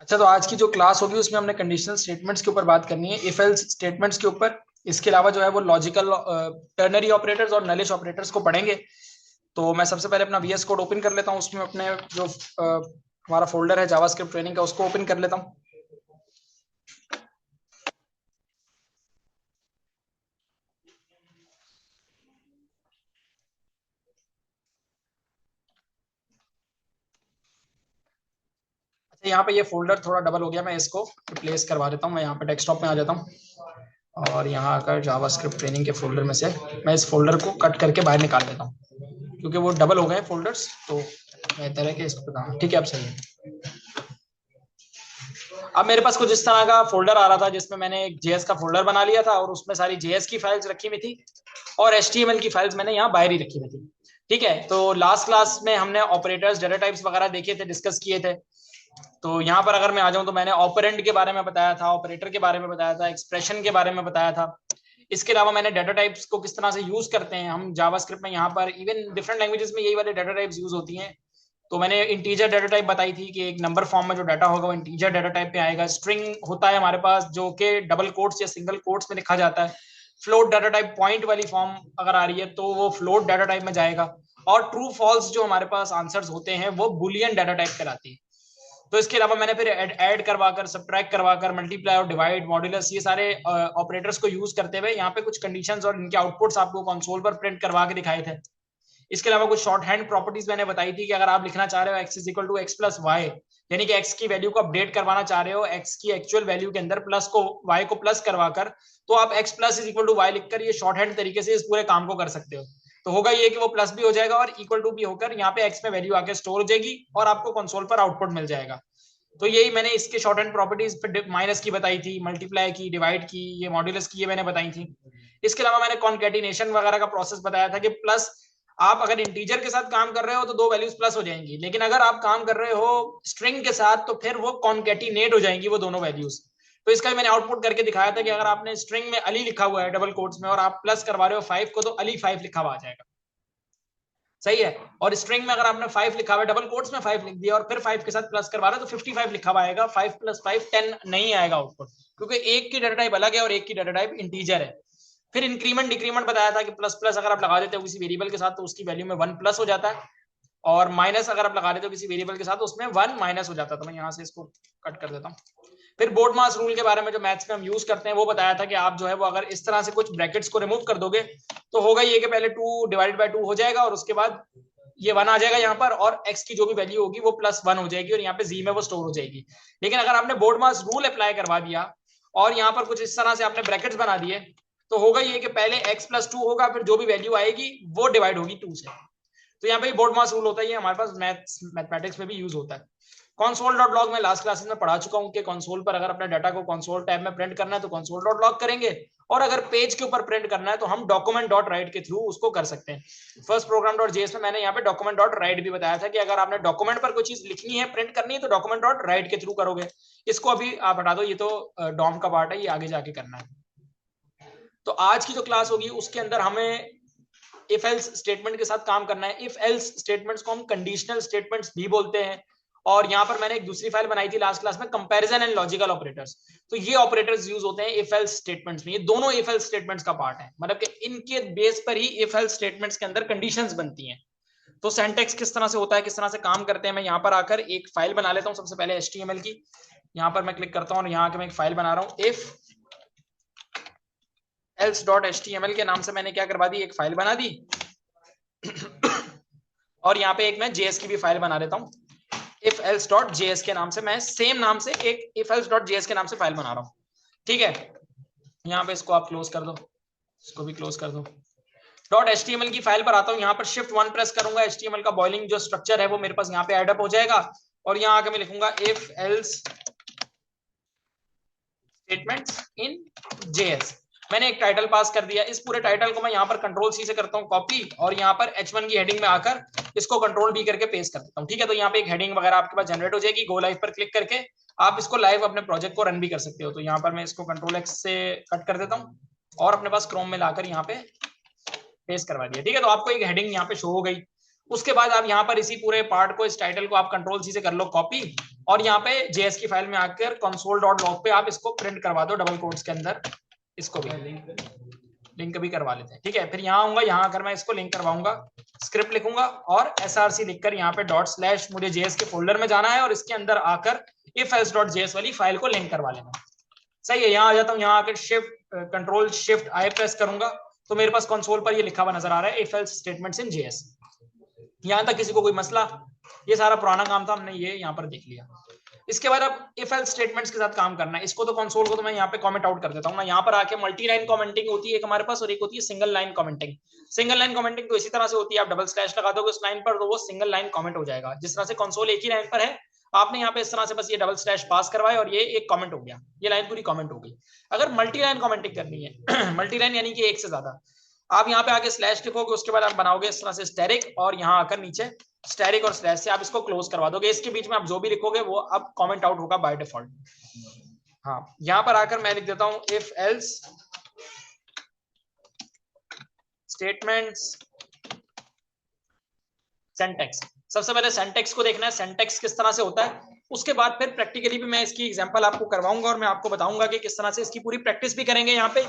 अच्छा, तो आज की जो क्लास होगी उसमें हमने कंडीशनल स्टेटमेंट्स के ऊपर बात करनी है, इफ एल्स स्टेटमेंट्स के ऊपर। इसके अलावा जो है वो लॉजिकल टर्नरी ऑपरेटर्स और नलिश ऑपरेटर्स को पढ़ेंगे। तो मैं सबसे पहले अपना वीएस कोड ओपन कर लेता हूँ, उसमें अपने जो हमारा फोल्डर है जावास्क्रिप्ट ट्रेनिंग का उसको ओपन कर लेता हूँ। अच्छा, यहाँ पे ये फोल्डर थोड़ा डबल हो गया, मैं इसको रिप्लेस करवा देता हूँ। मैं यहाँ पे डेस्कटॉप में आ जाता हूँ और यहाँ आकर जावास्क्रिप्ट ट्रेनिंग के फोल्डर में से मैं इस फोल्डर को कट करके बाहर निकाल देता हूँ, क्योंकि वो डबल हो गए फोल्डर्स। तो बेहतर है कि इसको, हाँ ठीक है, अब सही है। अब मेरे पास कुछ इस तरह का फोल्डर आ रहा था जिसमें मैंने एक जेएस का फोल्डर बना लिया था और उसमें सारी जेएस की फाइल्स रखी हुई थी और एचटीएमएल की फाइल्स मैंने यहाँ बाहर ही रखी हुई थी। ठीक है, तो लास्ट क्लास में हमने ऑपरेटर्स, डाटा टाइप्स वगैरह देखे थे, डिस्कस किए थे। तो यहाँ पर अगर मैं आ जाऊं तो मैंने ऑपरेंड के बारे में बताया था, ऑपरेटर के बारे में बताया था, एक्सप्रेशन के बारे में बताया था। इसके अलावा मैंने डाटा टाइप्स को किस तरह से यूज करते हैं हम जावास्क्रिप्ट में, यहाँ पर इवन डिफरेंट लैंग्वेजेस में यही वाले डाटा टाइप्स यूज होती हैं। तो मैंने इंटीजर डाटा टाइप बताई थी कि एक नंबर फॉर्म में जो डाटा होगा वो इंटीजर डाटा टाइप पे आएगा। स्ट्रिंग होता है हमारे पास जो कि डबल कोट्स या सिंगल कोट्स में लिखा जाता है। फ्लोट डाटा टाइप, पॉइंट वाली फॉर्म अगर आ रही है तो वो फ्लोट डाटा टाइप में जाएगा। और ट्रू फॉल्स जो हमारे पास आंसर्स होते हैं वो बुलियन डाटा टाइप कहलाती है। तो इसके अलावा मैंने फिर ऐड करवाकर, सब्ट्रैक्ट करवाकर, मल्टीप्लाई और डिवाइड, मॉड्यूलस, ये सारे ऑपरेटर्स को यूज करते हुए यहाँ पे कुछ कंडीशंस और इनके आउटपुट्स आपको कंसोल पर प्रिंट करवा के दिखाए थे। इसके अलावा कुछ शॉर्ट हैंड प्रॉपर्टीज मैंने बताई थी कि अगर आप लिखना चाह रहे हो X is equal to X plus Y, यानी कि एक्स की वैल्यू को अपडेट करवाना चाह रहे हो एक्स की एक्चुअल वैल्यू के अंदर, प्लस को वाई को प्लस करवाकर, तो आप X plus is equal to Y लिखकर ये शॉर्ट हैंड तरीके से इस पूरे काम को कर सकते हो। तो होगा ये कि वो प्लस भी हो जाएगा और इक्वल टू भी होकर यहाँ पे एक्स में वैल्यू आके स्टोर हो जाएगी और आपको कंसोल पर आउटपुट मिल जाएगा। तो यही मैंने इसके शॉर्ट हैंड प्रॉपर्टीज पे माइनस की बताई थी, मल्टीप्लाई की, डिवाइड की, ये मॉड्यूलस की, ये मैंने बताई थी। इसके अलावा मैंने कॉन्केटिनेशन वगैरह का प्रोसेस बताया था कि प्लस, आप अगर इंटीजर के साथ काम कर रहे हो तो दो वैल्यूज प्लस हो जाएंगी, लेकिन अगर आप काम कर रहे हो स्ट्रिंग के साथ तो फिर वो कॉन्केटिनेट हो जाएंगी वो दोनों वैल्यूज। तो इसका मैंने आउटपुट करके दिखाया था कि अगर आपने स्ट्रिंग में अली लिखा हुआ है डबल कोट्स में और आप प्लस करवा रहे हो 5 को, तो अली 5 लिखा हुआ आ जाएगा। सही है। और स्ट्रिंग में अगर आपने 5 लिखा हुआ है, डबल कोट्स में 5 लिख दिया और फिर 5 के साथ प्लस करवा रहे हो तो 55 लिखा हुआ आएगा। 5 प्लस 5 10 नहीं आएगा आउटपुट, क्योंकि एक की डाटा टाइप अलग है और एक की डाटा टाइप इंटीजर है। फिर इंक्रीमेंट डिक्रीमेंट बताया था कि प्लस प्लस अगर आप लगा देते हो किसी वेरिएबल के साथ तो उसकी वैल्यू में 1 प्लस हो जाता है, और माइनस अगर आप लगा देते हो किसी वेरिएबल के साथ तो उसमें 1 माइनस हो जाता था। मैं यहाँ से इसको कट कर देता हूँ। फिर बोर्ड मास रूल के बारे में जो मैथ्स में हम यूज करते हैं वो बताया था कि आप जो है वो अगर इस तरह से कुछ ब्रैकेट्स को रिमूव कर दोगे तो होगा ये कि पहले 2 डिवाइड बाई 2 हो जाएगा और उसके बाद ये 1 आ जाएगा यहाँ पर, और x की जो भी वैल्यू होगी वो +1 हो जाएगी और यहाँ पे z में वो स्टोर हो जाएगी। लेकिन अगर आपने बोर्ड मास रूल अप्लाई करवा दिया और यहाँ पर कुछ इस तरह से आपने ब्रैकेट्स बना दिए तो होगा ये कि पहले x+2 होगा, फिर जो भी वैल्यू आएगी वो डिवाइड होगी 2 से। तो यहाँ पे बोर्ड मास रूल होता है, ये हमारे पास मैथमेटिक्स में भी यूज होता है। कंसोल डॉट लॉग में लास्ट क्लासेस में पढ़ा चुका हूँ कि कंसोल पर अगर अपने डाटा को कंसोल टैब में प्रिंट करना है तो कंसोल डॉट लॉग करेंगे, और अगर पेज के ऊपर प्रिंट करना है तो हम डॉक्यूमेंट डॉट राइट के थ्रू उसको कर सकते हैं। फर्स्ट प्रोग्राम डॉट जेएस में मैंने यहाँ पे डॉक्यूमेंट डॉट राइट भी बताया था कि अगर आपने डॉक्यूमेंट पर कोई चीज लिखनी है, प्रिंट करनी है, तो डॉक्यूमेंट डॉट राइट के थ्रू करोगे। इसको अभी आप हटा दो, ये तो डॉम का पार्ट है, ये आगे जाके करना है। तो आज की जो क्लास होगी उसके अंदर हमें इफ एल्स स्टेटमेंट के साथ काम करना है। इफ एल्स स्टेटमेंट्स को हम कंडीशनल स्टेटमेंट्स भी बोलते हैं। और यहां पर मैंने एक दूसरी फाइल बनाई थी लास्ट क्लास में, कंपैरिजन एंड लॉजिकल ऑपरेटर्स। तो ये ऑपरेटर्स यूज होते हैं इफ एल्स स्टेटमेंट्स में। ये दोनों इफ एल्स स्टेटमेंट्स का पार्ट है, मतलब कि इनके बेस पर ही इफ एल्स स्टेटमेंट्स के अंदर कंडीशंस बनती हैं। तो सिंटैक्स किस तरह से होता है, किस तरह से काम करते हैं, मैं यहाँ पर आकर एक फाइल बना लेता हूँ सबसे पहले HTML की। यहाँ पर मैं क्लिक करता हूँ और यहाँ आकर मैं एक फाइल बना रहा हूँ। इफ एल्स डॉट HTML के नाम से मैंने क्या करवा दी, एक फाइल बना दी। और यहाँ पे एक मैं जेएस की भी फाइल बना लेता हूँ। इफ एल्स डॉट जेएस के नाम से मैं सेम नाम से एक इफ एल्स डॉट जेएस के नाम से फाइल बना रहा हूँ। ठीक है, यहाँ पे इसको आप क्लोज कर दो, इसको भी क्लोज कर दो। डॉट HTML की फाइल पर आता हूँ, यहाँ पर Shift 1 प्रेस करूंगा, HTML का बॉइलिंग जो स्ट्रक्चर है वो मेरे पास यहाँ पे एडअप हो जाएगा। और यहाँ आके मैं लिखूंगा if else statements in JS. मैंने एक टाइटल पास कर दिया। इस पूरे टाइटल को मैं यहाँ पर Ctrl+C से करता हूँ कॉपी, और यहाँ पर H1 की हेडिंग में आकर इसको Ctrl+V करके पेस्ट कर देता हूँ। ठीक है, तो यहाँ पे एक हेडिंग वगैरह आपके पास जनरेट हो जाएगी। गो लाइव पर क्लिक करके आप इसको लाइव अपने प्रोजेक्ट को रन भी कर सकते हो। तो यहाँ पर मैं इसको Ctrl+X से कट कर देता हूँ और अपने पास क्रोम में लाकर यहाँ पे पेस्ट करवा दिया। ठीक है, तो आपको एक हेडिंग यहाँ पे शो हो गई। उसके बाद आप यहाँ पर इसी पूरे पार्ट को, इस टाइटल को आप कंट्रोल सी से कर लो कॉपी, और यहाँ पे जेएस की फाइल में आकर console.log पे आप इसको प्रिंट करवा दो डबल कोट्स के अंदर, इसको भी लिंक भी करवा लेते हैं। ठीक है, फिर यहाँ आऊंगा, यहाँ अगर मैं इसको लिंक करवाऊंगा, स्क्रिप्ट लिखूंगा और src लिखकर यहाँ पे डॉट स्लैश मुझे जेएस के फोल्डर में जाना है और इसके अंदर आकर if else डॉट जेएस वाली फाइल को लिंक करवा लेना। सही है, यहाँ आ जाता हूँ, यहाँ आकर कंट्रोल शिफ्ट आई प्रेस करूंगा तो मेरे पास कंसोल पर ये लिखा हुआ नजर आ रहा है if else statements in JS. यहाँ तक किसी को कोई मसला? ये सारा पुराना काम था, हमने ये यहाँ पर देख लिया। इसके बाद अब इफ एल्स स्टेटमेंट्स के साथ काम करना है। इसको तो कंसोल को तो मैं यहाँ पे कमेंट आउट कर देता हूँ ना। यहाँ पर आके मल्टी लाइन कमेंटिंग होती है एक हमारे पास, और एक होती है single line commenting. Single line commenting तो इसी तरह से होती है, आप डबल स्लैश लगा दोगे उस लाइन पर तो वो सिंगल लाइन कमेंट हो जाएगा। जिस तरह से कंसोल एक ही लाइन पर है, आपने यहाँ पे इस तरह से बस ये डबल स्लैश पास करवाए और ये एक कमेंट हो गया, ये लाइन पूरी कमेंट हो गई। अगर मल्टी लाइन कमेंटिंग करनी है मल्टी लाइन यानी कि एक से ज्यादा, आप यहाँ पे आके स्लैश लिखोगे, उसके बाद आप बनाओगे इस तरह से स्टेरिक, और यहाँ आकर नीचे स्टेरिक और स्लैश से आप इसको क्लोज करवा दोगे। इसके बीच में आप जो भी लिखोगे वो अब कमेंट आउट होगा बाय डिफॉल्ट। हाँ, यहाँ पर आकर मैं लिख देता हूं इफ एल्स स्टेटमेंट्स सिंटैक्स। सबसे पहले सिंटैक्स को देखना है, सिंटैक्स किस तरह से होता है। उसके बाद फिर प्रैक्टिकली भी मैं इसकी एग्जांपल आपको करवाऊंगा और मैं आपको बताऊंगा कि किस तरह से इसकी पूरी प्रैक्टिस भी करेंगे। यहाँ पे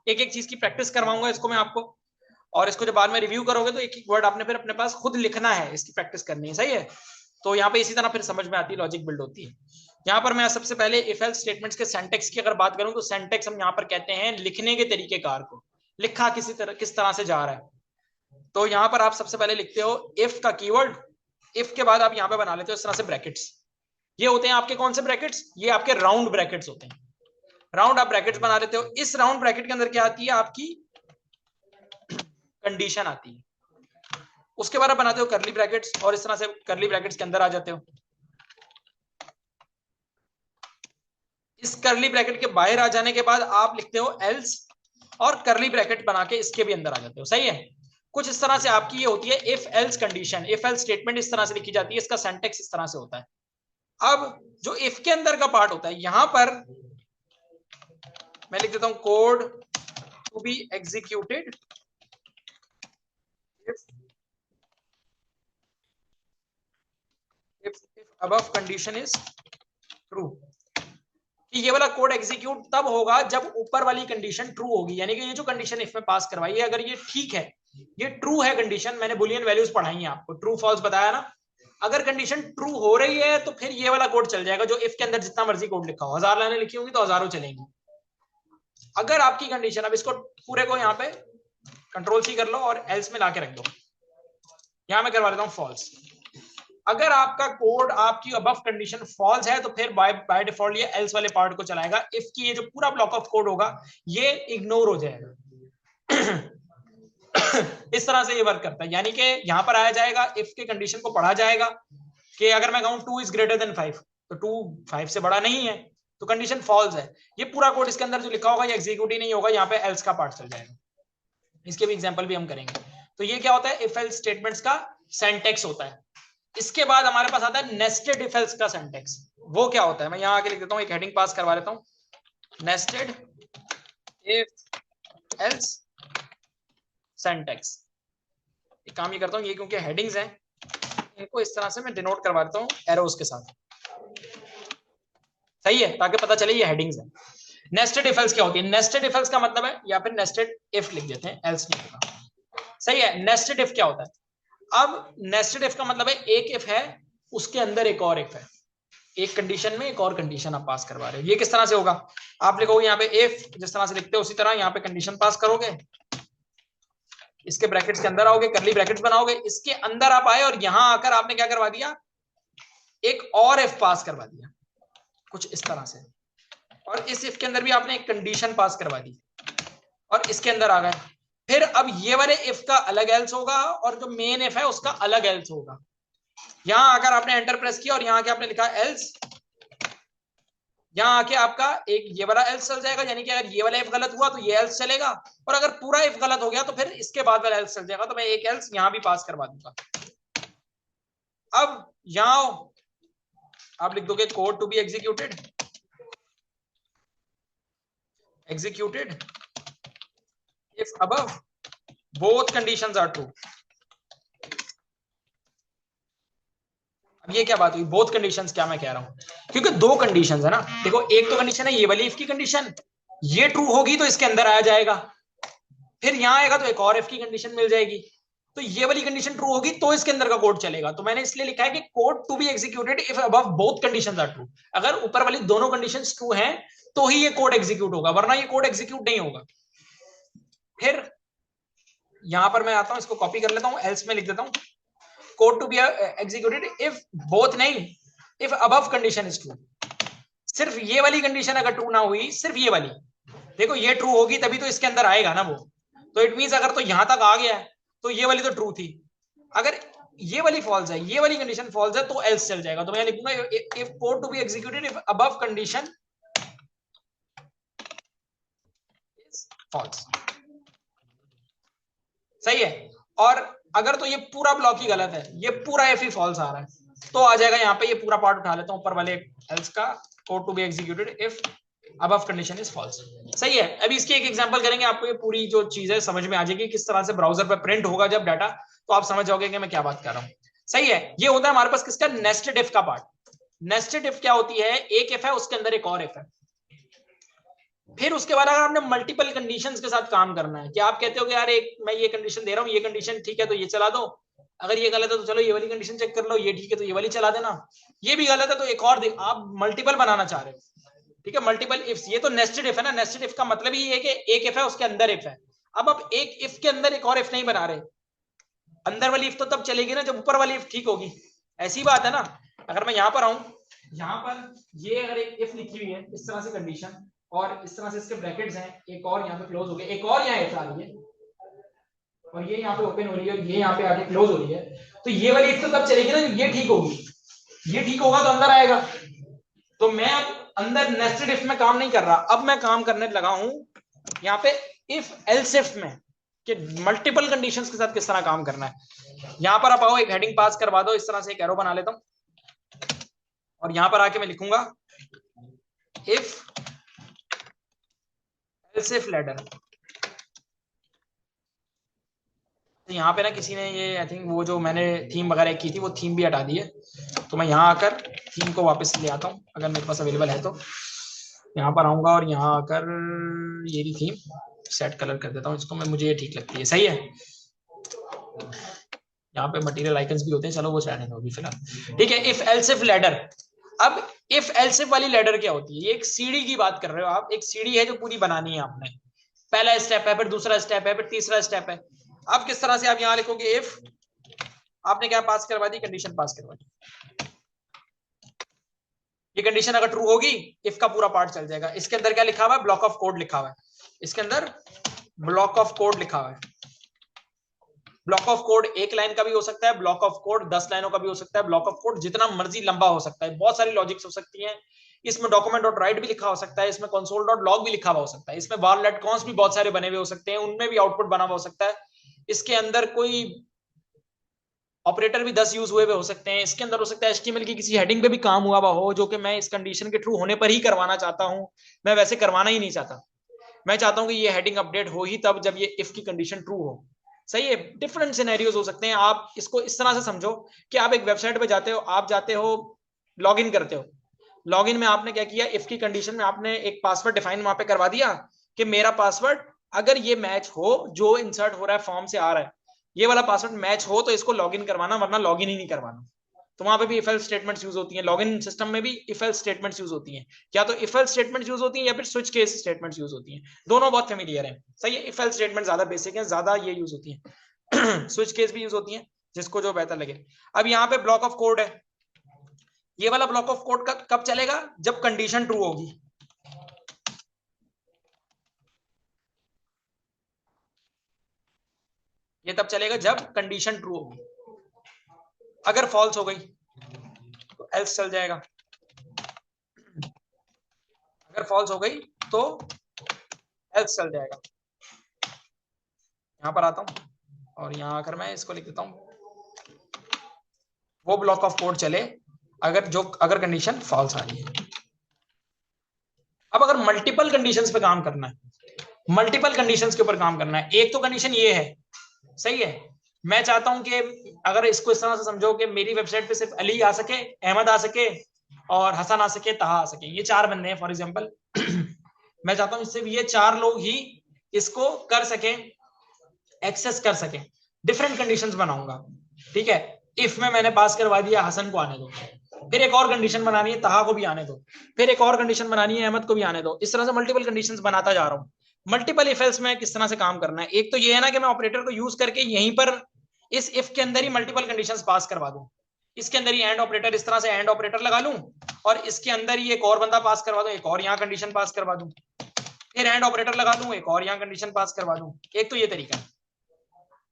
एक एक चीज की प्रैक्टिस करवाऊंगा इसको मैं आपको, और इसको जब बाद में रिव्यू करोगे तो एक एक वर्ड आपने फिर अपने पास खुद लिखना है, इसकी प्रैक्टिस करनी है। सही है, तो यहाँ पे इसी तरह फिर समझ में आती है, लॉजिक बिल्ड होती है। यहाँ पर मैं सबसे पहले इफ एल्स स्टेटमेंट्स के सिंटैक्स की अगर बात करूं तो सिंटैक्स हम यहाँ पर कहते हैं लिखने के तरीकेकार को, लिखा किस तरह से जा रहा है। तो यहाँ पर आप सबसे पहले लिखते हो इफ का कीवर्ड, इफ के बाद आप यहाँ पे बना लेते हो इस तरह से ब्रैकेट्स। ये होते हैं आपके कौन से ब्रैकेट्स? ये आपके राउंड ब्रैकेट्स होते हैं। राउंड आप ब्रैकेट्स बना लेते हो। इस राउंड ब्रैकेट के अंदर क्या आती है? आपकी कंडीशन आती है। उसके बाद आप बनाते हो करली ब्रैकेट्स और इस तरह से करली ब्रैकेट्स के अंदर आ जाते हो। इस करली ब्रैकेट के बाहर आ जाने के बाद आप लिखते हो एल्स और करली ब्रैकेट बना के इसके भी अंदर आ जाते हो। सही है, कुछ इस तरह से आपकी ये होती है if else condition. If else statement इस तरह से लिखी जाती है, इसका सिंटैक्स इस तरह से होता है। अब जो इफ के अंदर का पार्ट होता है, यहां पर मैं लिख देता हूं code to be executed if above condition is true। कि ये वाला कोड एग्जीक्यूट तब होगा जब ऊपर वाली कंडीशन ट्रू होगी, यानी कि ये जो कंडीशन इसमें पास करवाई है अगर ये ठीक है, ये ट्रू है कंडीशन, मैंने बुलियन वैल्यूज पढ़ाई हैं आपको, ट्रू फॉल्स बताया ना। अगर कंडीशन ट्रू हो रही है तो फिर ये वाला कोड चल जाएगा, जो इफ के अंदर जितना मर्जी कोड लिखा हो, 1000 लाइनें लिखी होंगी तो हजारों चलेंगी। अगर आपकी कंडीशन, अब इसको पूरे को यहाँ पे कंट्रोल सी कर लो और एल्स में लाके रख दो, यहां मैं करवा देता हूँ फॉल्स। अगर आपका कोड आपकी अबव कंडीशन फॉल्स है तो फिर बाय डिफॉल्ट ये एल्स वाले पार्ट को चलाएगा। इफ की ये जो पूरा ब्लॉक ऑफ कोड होगा ये इग्नोर हो जाएगा। इस तरह से ये वर्क करता है, यानी कि यहां पर आया जाएगा, इफ के कंडीशन को पढ़ा जाएगा कि अगर मैं कहूं 2 इज ग्रेटर देन 5 तो 2 5 से बड़ा नहीं है तो कंडीशन फॉल्स है। ये पूरा कोड इसके अंदर जो लिखा होगा ये एग्जीक्यूट ही नहीं होगा, यहाँ पे एल्स का पार्ट चल जाएगा। इसके भी एग्जांपल भी हम करेंगे। तो ये क्या होता है? इफ एल्स स्टेटमेंट्स का सिंटैक्स होता है। इसके बाद हमारे पास आता है नेस्टेड इफ एल्स का सिंटैक्स। वो क्या होता है? मैं यहां आके लिख देता हूं, एक हेडिंग पास करवा लेता हूं, नेस्टेड इफ एल्स सिंटैक्स। एक काम ये करता हूं, ये क्योंकि हेडिंग्स हैं इनको इस तरह से मैं डिनोट करवा देता हूं एरोस के साथ। सही है, ताकि पता चले ये हेडिंग्स हैं। नेस्टेड इफ एल्स क्या होती है? नेस्टेड इफ एल्स का मतलब है, या फिर नेस्टेड इफ लिख देते हैं, एल्स नहीं होगा। सही है, नेस्टेड इफ क्या होता है? अब नेस्टेड इफ का मतलब है एक इफ है उसके अंदर एक और इफ है, एक कंडीशन में एक और कंडीशन आप पास करवा रहे हो। ये किस तरह से होगा? आप लिखोगे यहाँ पे इफ, जिस तरह से लिखते हो उसी तरह यहाँ पे कंडीशन पास करोगे, इसके ब्रैकेट्स के अंदर आओगे, करली ब्रैकेट्स बनाओगे, इसके अंदर आप आए और यहां आकर आपने क्या करवा दिया? एक और इफ पास करवा दिया, कुछ इस तरह से। और इस इफ के अंदर भी आपने एक कंडीशन पास करवा दी और इसके अंदर आ गए। फिर अब ये वाले इफ का अलग एल्स होगा और जो मेन इफ है उसका अलग एल्स होगा। यहां आकर आपने एंटर प्रेस किया और यहां आके आपने लिखा एल्स, यहां आके आपका एक ये वाला एल्स चल जाएगा, यानी कि अगर ये वाला इफ गलत हुआ तो ये एल्स चलेगा, और अगर पूरा इफ गलत हो गया तो फिर इसके बाद वाला एल्स चल जाएगा। तो मैं एक एल्स यहां भी पास करवा दूंगा। अब यहां आप लिख दोगे code to be executed if above both conditions are true। ये क्या बात हुई, बोथ कंडीशंस क्या मैं कह रहा हूं, क्योंकि दो कंडीशंस है ना। देखो एक तो कंडीशन है ये वाली इफ की कंडीशन, ये ट्रू होगी तो इसके अंदर आ जाएगा, फिर यहां आएगा तो एक और इफ की कंडीशन मिल जाएगी, तो ये वाली कंडीशन ट्रू होगी तो इसके अंदर का कोड चलेगा। तो मैंने इसलिए लिखा है कि code to be executed if above both conditions are true. अगर ऊपर वाली दोनों कंडीशंस ट्रू हैं तो ही ये कोड एग्जीक्यूट होगा, वरना ये कोड एग्जीक्यूट नहीं होगा। फिर यहां पर मैं आता हूं, इसको कॉपी कर लेता हूं, एल्स में लिख देता हूं code to be executed if both नहीं, if above condition is true. सिर्फ ये वाली कंडीशन अगर ट्रू ना हुई, सिर्फ ये वाली, देखो ये ट्रू होगी तभी तो इसके अंदर आएगा ना वो, तो इट मींस अगर तो यहां तक आ गया है तो ये वाली तो ट्रू थी। अगर ये वाली फॉल्स है, ये वाली कंडीशन फॉल्स है, तो एल्स चल जाएगा। तो मैं लिखूंगा if code to be executed if above condition is false. सही है। और अगर तो ये पूरा ब्लॉक ही गलत है, ये पूरा एफ ही फॉल्स आ रहा है, तो आ जाएगा यहाँ पे, ये पूरा पार्ट उठा लेता हूं ऊपर वाले एल्स का, code to be executed if above condition is false. सही है। अभी इसकी एक एग्जांपल करेंगे, आपको ये पूरी जो चीज है समझ में आ जाएगी, किस तरह से ब्राउजर पर प्रिंट होगा जब डाटा, तो आप समझ जाओगे कि मैं क्या बात कर रहा हूँ। सही है। ये होता है हमारे पास किसका, नेस्टेड इफ का पार्ट। नेस्टेड इफ क्या होती है, एक इफ है उसके अंदर एक और इफ है। फिर उसके बाद अगर आपने मल्टीपल कंडीशंस के साथ काम करना है, कि आप कहते हो कि यार एक मैं ये कंडीशन दे रहा हूँ, ये कंडीशन ठीक है तो ये चला दो, अगर ये गलत है तो चलो ये वाली कंडीशन चेक कर लो, ये ठीक है तो ये वाली चला देना, ये भी गलत है तो एक और आप मल्टीपल बनाना चाह रहे हो, ठीक है, मल्टीपल इफ्स। ये तो नेस्टेड इफ है ना, नेस्टेड इफ का मतलब ही है कि एक इफ है उसके अंदर इफ है। अब आप एक इफ के अंदर एक और इफ नहीं बना रहे, अंदर वाली इफ तो तब चलेगी ना जब ऊपर वाली इफ ठीक होगी, ऐसी बात है ना। अगर मैं यहां पर आऊं, यहां पर ये अगर एक इफ लिखी हुई है इस तरह से कंडीशन, और इस तरह से इसके ब्रैकेट्स हैं, एक और यहाँ पे क्लोज हो गया, एक और यहाँ इफ आ रही है, और ये यहाँ पे ओपन हो रही है, और ये यहाँ पे आके क्लोज हो रही है, तो ये वाली इफ तो तब चलेगी ना ये ठीक होगी, ये ठीक होगा तो अंदर आएगा। तो मैं अंदर नेस्टेड इफ में काम नहीं कर रहा, अब मैं काम करने लगा हूं यहाँ पे इफ एल्स इफ में, कि मल्टीपल कंडीशंस के साथ किस तरह काम करना है। यहां पर आप आओ, एक हेडिंग पास करवा दो, इस तरह से एक एरो बना लेता हूं, और यहां पर आके मैं लिखूंगा इफ एल्स इफ लैडर। यहाँ पे ना किसी ने ये आई थिंक वो जो मैंने थीम वगैरह की थी वो थीम भी हटा दी है, तो मैं यहाँ आकर थीम को वापस ले आता हूँ अगर मेरे पास अवेलेबल है तो। यहाँ पर आऊंगा और यहाँ आकर ये भी थीम सेट कलर कर देता हूँ इसको मैं, मुझे ये ठीक लगती है। सही है। यहाँ पे मटेरियल आइकन्स भी होते हैं, चलो वो चैनल होगी फिलहाल, ठीक है। If else if ladder. अब इफ एल्स इफ वाली लैडर क्या होती है, ये एक सीढ़ी की बात कर रहे हो आप, एक सीढ़ी है जो पूरी बनानी है आपने, पहला स्टेप है, फिर दूसरा स्टेप है, फिर तीसरा स्टेप है। अब किस तरह से आप यहां लिखोगे इफ, आपने क्या पास करवा दी, कंडीशन पास करवा दी, ये कंडीशन अगर ट्रू होगी इफ का पूरा पार्ट चल जाएगा। इसके अंदर क्या लिखा हुआ है, ब्लॉक ऑफ कोड लिखा हुआ है, इसके अंदर ब्लॉक ऑफ कोड लिखा हुआ है। ब्लॉक ऑफ कोड एक लाइन का भी हो सकता है, ब्लॉक ऑफ कोड 10 लाइनों का भी हो सकता है, ब्लॉक ऑफ कोड जितना मर्जी लंबा हो सकता है, बहुत सारी लॉजिक्स हो सकती हैं। इसमें डॉक्यूमेंट डॉट राइट भी लिखा हो सकता है, इसमें कंसोल डॉट लॉग भी लिखा हुआ हो सकता है, इसमें वार लेट कॉन्स भी बहुत सारे बने हुए हो सकते हैं, उनमें भी आउटपुट बना हुआ हो सकता है। इसके अंदर कोई ऑपरेटर भी 10 यूज हुए हो सकते हैं, इसके अंदर हो सकता है एचटीएमएल की किसी हेडिंग पे भी काम हुआ हुआ हो, जो कि मैं इस कंडीशन के ट्रू होने पर ही करवाना चाहता हूं, मैं वैसे करवाना ही नहीं चाहता। मैं चाहता हूं कि ये हेडिंग अपडेट हो ही तब जब ये इफ की कंडीशन ट्रू हो। सही है। डिफरेंट सिनेरियोज हो सकते हैं। आप इसको इस तरह से समझो कि आप एक वेबसाइट पे जाते हो, आप जाते हो लॉग इन करते हो, लॉग इन में आपने क्या किया, इफ की कंडीशन में आपने एक पासवर्ड डिफाइन वहां पे करवा दिया कि मेरा पासवर्ड अगर ये मैच हो, जो इंसर्ट हो रहा है फॉर्म से आ रहा है, ये वाला पासवर्ड मैच हो तो इसको लॉग इन करवाना, वरना लॉग इन ही नहीं करवाना। तो वहां पे भी इफ एल्स स्टेटमेंट्स यूज होती हैं, लॉगिन सिस्टम में भी इफ एल्स स्टेटमेंट्स यूज होती हैं, या तो इफ एल्स स्टेटमेंट्स यूज होती हैं या फिर स्विच केस स्टेटमेंट्स यूज होती हैं, दोनों बहुत फेमिलियर हैं। सही है। इफ एल्स स्टेटमेंट ज्यादा बेसिक है, ज्यादा ये यूज होती है स्विच केस भी यूज होती है, जिसको जो बेहतर लगे। अब यहाँ पे ब्लॉक ऑफ कोड है, ये वाला ब्लॉक ऑफ कोड कब चलेगा, जब कंडीशन ट्रू होगी। ये तब चलेगा जब कंडीशन ट्रू होगी, अगर फॉल्स हो गई तो एल्स चल जाएगा, अगर फॉल्स हो गई तो एल्स चल जाएगा। यहां पर आता हूं और यहां आकर मैं इसको लिख देता हूं, वो ब्लॉक ऑफ कोड चले अगर कंडीशन फॉल्स आ रही है। अब अगर मल्टीपल कंडीशंस पे काम करना है, मल्टीपल कंडीशंस के ऊपर काम करना है, एक तो कंडीशन ये है, सही है, मैं चाहता हूं कि अगर इसको इस तरह से समझो कि मेरी वेबसाइट पे सिर्फ अली आ सके, अहमद आ सके और हसन आ सके, तहा आ सके, ये 4 बंदे हैं फॉर एग्जांपल। मैं चाहता हूं इससे ये 4 लोग ही इसको कर सके, एक्सेस कर सके। डिफरेंट कंडीशंस बनाऊंगा, ठीक है। इफ में मैंने पास करवा दिया हसन को आने दो, फिर एक और कंडीशन बनानी है तहा को भी आने दो, फिर एक और कंडीशन बनानी है अहमद को भी आने दो। इस तरह से मल्टीपल कंडीशंस बनाता जा रहा हूं। मल्टीपल इफ एल्स में किस तरह से काम करना है, एक तो ये है ना कि मैं ऑपरेटर को यूज करके यहीं पर इस इफ के अंदर ही मल्टीपल कंडीशंस पास करवा दूं। इसके अंदर ही एंड ऑपरेटर, इस तरह से एंड ऑपरेटर लगा लूं और इसके अंदर ही एक और बंदा पास करवा दूं, एक और यहां कंडीशन पास करवा दूं, फिर एंड ऑपरेटर लगा दूं, एक और यहां कंडीशन पास करवा दूं। एक तो ये तरीका है।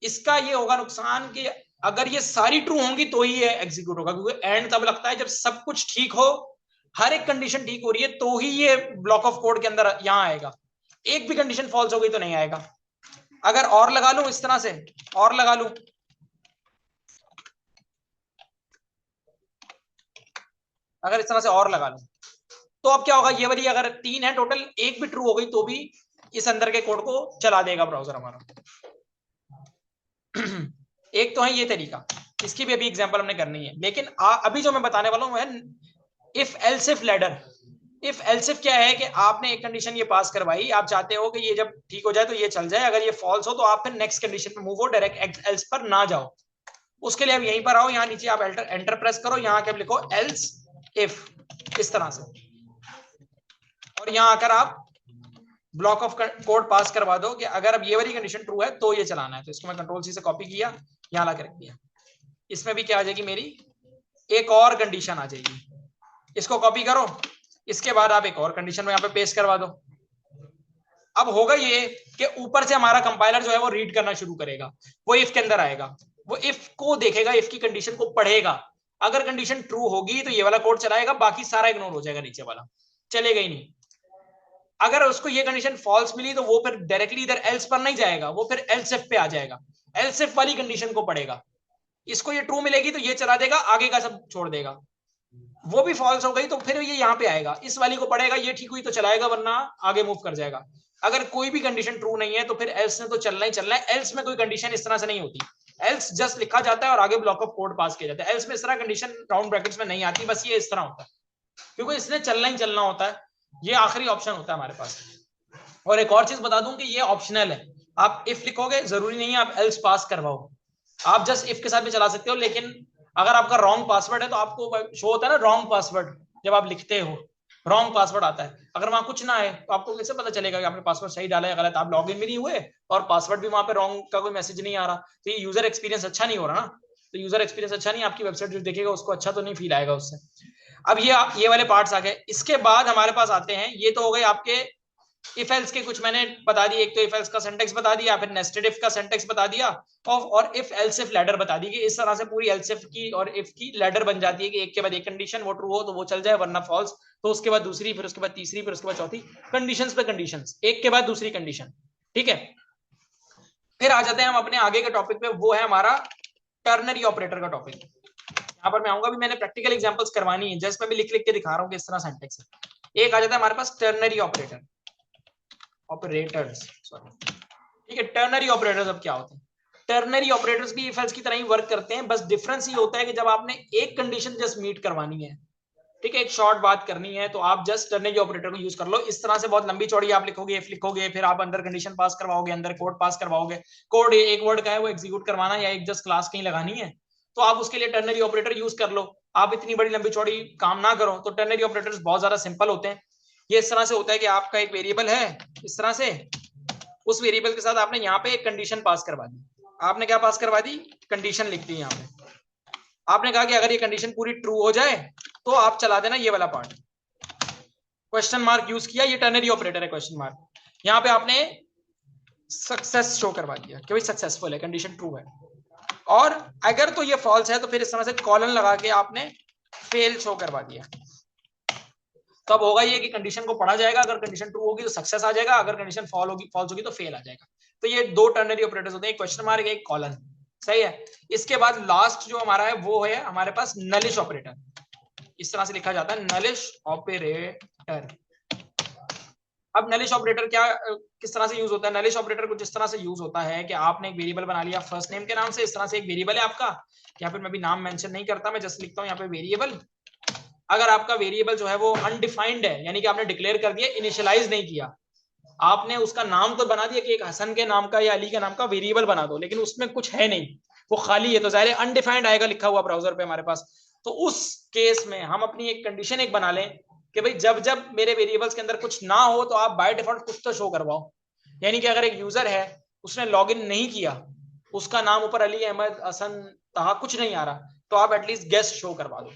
इसका ये होगा नुकसान कि अगर ये सारी ट्रू होंगी तो ही ये एग्जीक्यूट होगा, क्योंकि एंड तब लगता है जब सब कुछ ठीक हो, हर एक कंडीशन ठीक हो रही है, तो ही ये ब्लॉक ऑफ कोड के अंदर यहां आएगा। एक भी कंडीशन फॉल्स हो गई तो नहीं आएगा। अगर और लगा लूं इस तरह से, और लगा लूं, अगर इस तरह से और लगा लूं, तो अब क्या होगा, ये वाली अगर 3 है टोटल, एक भी ट्रू हो गई तो भी इस अंदर के कोड को चला देगा ब्राउजर हमारा। एक तो है ये तरीका, इसकी भी अभी एग्जांपल हमने करनी है, लेकिन अभी जो मैं बताने वाला हूं वह if else if ladder. If else if क्या है कि आपने एक कंडीशन ये पास करवाई, आप चाहते हो कि ये जब ठीक हो जाए तो ये चल जाए, अगर ये फॉल्स हो तो आप फिर नेक्स्ट कंडीशन पे मूव हो, डायरेक्ट एल्स पर ना जाओ। उसके लिए आप यहीं पर आओ, यहाँ नीचे आप एंटर प्रेस करो, यहाँ के लिखो एल्स इफ इस तरह से, और यहाँ आकर आप ब्लॉक ऑफ कोड पास करवा दो कि अगर अब ये वाली कंडीशन ट्रू है तो ये चलाना है। तो इसको मैं कंट्रोल सी से कॉपी किया, यहां ला के रख दिया। इसमें भी क्या आ जाएगी, मेरी एक और कंडीशन आ जाएगी। इसको कॉपी करो, इसके बाद आप एक और कंडीशन में यहाँ पे पेस्ट करवा दो। अब होगा ये कि ऊपर से हमारा कंपाइलर जो है वो रीड करना शुरू करेगा, वो इफ के अंदर आएगा, वो इफ को देखेगा, इफ की कंडीशन को पढ़ेगा। अगर कंडीशन ट्रू होगी तो ये वाला कोड चलाएगा, बाकी सारा इग्नोर हो जाएगा, नीचे वाला चलेगा ही नहीं। अगर उसको ये कंडीशन फॉल्स मिली तो वो फिर डायरेक्टली इधर एल्स पर नहीं जाएगा, वो फिर एल्स इफ पे आ जाएगा, एल्स इफ वाली कंडीशन को पढ़ेगा। इसको ये ट्रू मिलेगी तो ये चला देगा, आगे का सब छोड़ देगा। वो भी फॉल्स हो गई तो फिर ये यहाँ पे आएगा, इस वाली को पढ़ेगा, ये ठीक हुई तो चलाएगा, वरना आगे मूव कर जाएगा। अगर कोई भी कंडीशन ट्रू नहीं है तो फिर एल्स ने तो चलना ही चलना है। एल्स में कोई कंडीशन इस तरह से नहीं होती, एल्स जस्ट लिखा जाता है और आगे ब्लॉक ऑफ कोड पास किया जाता है। एल्स में इस तरह कंडीशन राउंड ब्रैकेट्स में नहीं आती, बस ये इस तरह होता है, क्योंकि इसने चलना ही चलना होता है। ये आखिरी ऑप्शन होता है हमारे पास। और एक और चीज बता दूं कि ये ऑप्शनल है, आप इफ लिखोगे जरूरी नहीं है आप एल्स पास करवाओ, आप जस्ट इफ के साथ भी चला सकते हो। लेकिन अगर आपका रॉन्ग पासवर्ड है तो आपको शो होता है ना रॉन्ग पासवर्ड, जब आप लिखते हो रॉन्ग पासवर्ड आता है। अगर वहां कुछ ना है तो आपको कैसे पता चलेगा कि आपने पासवर्ड सही डाला है गलत? आप लॉग इन भी नहीं हुए और पासवर्ड भी वहां पे रॉन्ग का कोई मैसेज नहीं आ रहा, तो ये यूजर एक्सपीरियंस अच्छा नहीं हो रहा ना। तो यूजर एक्सपीरियंस अच्छा नहीं, आपकी वेबसाइट जो देखेगा उसको अच्छा तो नहीं फील आएगा उससे। अब ये वाले पार्ट्स आ गए। इसके बाद हमारे पास आते हैं, ये तो हो गए आपके इफ एल्स के कुछ मैंने बता दिए, एक तो इफ एल्स का सिंटैक्स बता दिया, फिर नेस्टेड इफ का सिंटैक्स बता दिया, और इफ एल्स इफ लैडर बता दी कि इस तरह से पूरी एल्स इफ की और इफ की लैडर बन जाती है कि एक के बाद एक कंडीशन, वो ट्रू हो तो वो चल जाए, वरना फॉल्स तो उसके बाद दूसरी, फिर उसके बाद तीसरी, फिर उसके बाद चौथी, कंडीशंस पे कंडीशंस, एक के बाद दूसरी कंडीशन। ठीक है, फिर आ जाते हैं हम अपने आगे के टॉपिक पे, वो है हमारा टर्नरी ऑपरेटर का टॉपिक। यहाँ पर मैं आऊंगा भी, मैंने प्रैक्टिकल एग्जांपल्स करवानी है, जस्ट मैं भी लिख लिख के दिखा रहा हूँ कि इस तरह सिंटैक्स है। एक आ जाता है हमारे पास टर्नरी ऑपरेटर, ऑपरेटर्स सॉरी, ठीक है। टर्नरी ऑपरेटर्स अब क्या होते हैं? टर्नरी ऑपरेटर्स भी इफ एल्स की तरह ही वर्क करते हैं, बस डिफरेंस ये होता है कि जब आपने एक कंडीशन जस्ट मीट करवानी है, ठीक है, एक शॉर्ट बात करनी है, तो आप जस्ट टर्नरी ऑपरेटर को यूज कर लो। इस तरह से बहुत लंबी चौड़ी आप लिखोगे, इफ लिखोगे, फिर आप अंदर कंडीशन पास करवाओगे, अंदर कोड पास करवाओगे। कोड एक वर्ड का है, वो एग्जीक्यूट करवाना या एक जस्ट क्लास कहीं लगानी है, तो आप उसके लिए टर्नरी ऑपरेटर यूज कर लो। आप इतनी बड़ी लंबी चौड़ी काम ना करो, तो टर्नरी ऑपरेटर्स बहुत ज्यादा सिंपल होते हैं। ये इस तरह से होता है कि आपका एक वेरिएबल है इस तरह से, उस वेरिएबल के साथ आपने यहाँ पे एक कंडीशन पास करवा दी। आपने क्या पास करवा दी? कंडीशन लिख दी। यहाँ पे आपने कहा कि अगर ये कंडीशन पूरी ट्रू हो जाए तो आप चला देना ये वाला पार्ट, क्वेश्चन मार्क यूज किया, ये टर्नरी ऑपरेटर है क्वेश्चन मार्क। यहाँ पे आपने सक्सेस शो करवा दिया कि भाई सक्सेसफुल है, कंडीशन ट्रू है। और अगर तो ये फॉल्स है तो फिर इस तरह से कॉलन लगा के आपने फेल शो करवा दिया। तब होगा ये कि कंडीशन को पढ़ा जाएगा, अगर कंडीशन ट्रू होगी तो सक्सेस आ जाएगा, अगर कंडीशन फॉल्स होगी तो फेल आ जाएगा। तो ये दो टर्नरी ऑपरेटर्स होते हैं, एक क्वेश्चन मार्क एक कॉलन, सही है। इसके बाद लास्ट जो हमारा है वो है हमारे पास नलिश ऑपरेटर, इस तरह से लिखा जाता है नलिश ऑपरेटर। अब नलिश ऑपरेटर क्या किस तरह से यूज होता है? नलिश ऑपरेटर कुछ इस तरह से यूज होता है कि आपने एक वेरिएबल बना लिया फर्स्ट नेम के नाम से, इस तरह से एक वेरिएबल है आपका, या फिर मैं भी नाम मेंशन नहीं करता, मैं जस्ट लिखता हूँ यहाँ पे वेरिएबल। अगर आपका वेरिएबल जो है वो अनडिफाइंड है, यानी कि आपने डिक्लेयर कर दिया, इनिशियलाइज नहीं किया, आपने उसका नाम तो बना दिया कि एक हसन के नाम का या अली के नाम का वेरिएबल बना दो, लेकिन उसमें कुछ है नहीं, वो खाली है, तो जाहिर अनडिफाइंड आएगा लिखा हुआ ब्राउजर पे हमारे पास। तो उस केस में हम अपनी एक कंडीशन एक बना लें कि भाई जब जब मेरे वेरिएबल्स के अंदर कुछ ना हो तो आप बाय डिफॉल्ट कुछ तो शो करवाओ। यानी कि अगर एक यूजर है, उसने लॉग इन नहीं किया, उसका नाम ऊपर अली अहमद हसन तहा कुछ नहीं आ रहा, तो आप एटलीस्ट गेस्ट शो करवा दो,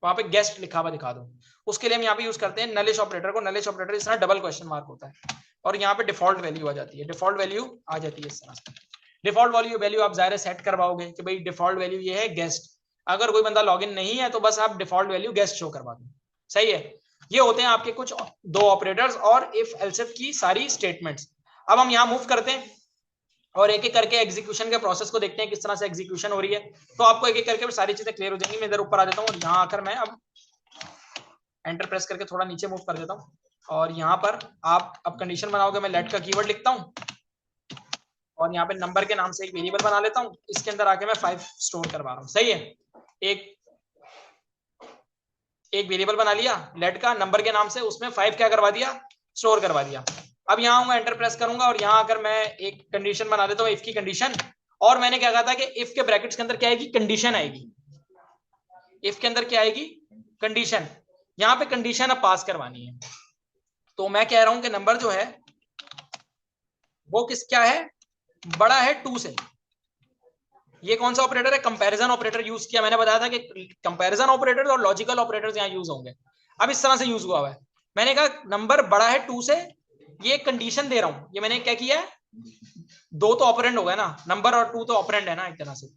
वहां पे गेस्ट लिखा हुआ दिखा दो। उसके लिए हम यहाँ पे यूज करते हैं नलिश ऑपरेटर को। नलिश ऑपरेटर इस तरह डबल क्वेश्चन मार्क होता है और यहाँ पे डिफॉल्ट वैल्यू आ जाती है, डिफॉल्ट वैल्यू आ जाती है इस तरह से। डिफॉल्ट वैल्यू आप जाहिर सेट करवाओगे कि भाई डिफॉल्ट वैल्यू ये है गेस्ट। अगर कोई बंदा लॉगिन नहीं है तो बस आप डिफॉल्ट वैल्यू गेस्ट शो करवा दो। सही है। ये होते हैं आपके कुछ दो ऑपरेटर्स और इफ एल्सिफ की सारी स्टेटमेंट्स। अब हम यहाँ मूव करते हैं और एक एक करके एग्जीक्यूशन के प्रोसेस को देखते हैं किस तरह से एग्जीक्यूशन हो रही है। तो आपको एक एक करके सारी चीजें क्लियर हो जाएंगी। मैं इधर ऊपर आ जाता हूँ और यहाँ आकर मैं अब एंटर प्रेस करके थोड़ा नीचे मूव कर देता हूँ और यहाँ पर आप अब कंडीशन बनाओगे, मैं लेट का कीवर्ड लिखता हूँ और यहाँ पे नंबर के नाम से एक वेरिएबल बना लेता हूँ, इसके अंदर आके मैं 5 स्टोर करवा रहा हूँ। सही है। एक एक वेरिएबल बना लिया लेट का नंबर के नाम से, उसमें 5 क्या करवा दिया, स्टोर करवा दिया। अब यहाँ आऊंगा, एंटर प्रेस करूंगा और यहाँ आकर मैं एक कंडीशन बना देता हूँ, इफ की कंडीशन। और मैंने क्या कहा था कि इफ के ब्रैकेट्स के अंदर क्या आएगी, कंडीशन आएगी। इफ के अंदर क्या आएगी, कंडीशन। यहाँ पे कंडीशन अब पास करवानी है। तो मैं कह रहा हूं कि नंबर जो है वो किस क्या है, बड़ा है 2 से। ये कौन सा ऑपरेटर है, कंपैरिजन ऑपरेटर यूज किया। मैंने बताया था कि कंपैरिजन ऑपरेटर्स और लॉजिकल ऑपरेटर्स यहां यूज होंगे। अब इस तरह से यूज हुआ है। मैंने कहा नंबर बड़ा है 2 से, ये कंडीशन दे रहा हूं। ये मैंने क्या किया है, 2 तो ऑपरेंड हो गए ना, नंबर और 2 तो ऑपरेंड है ना एक तरह से,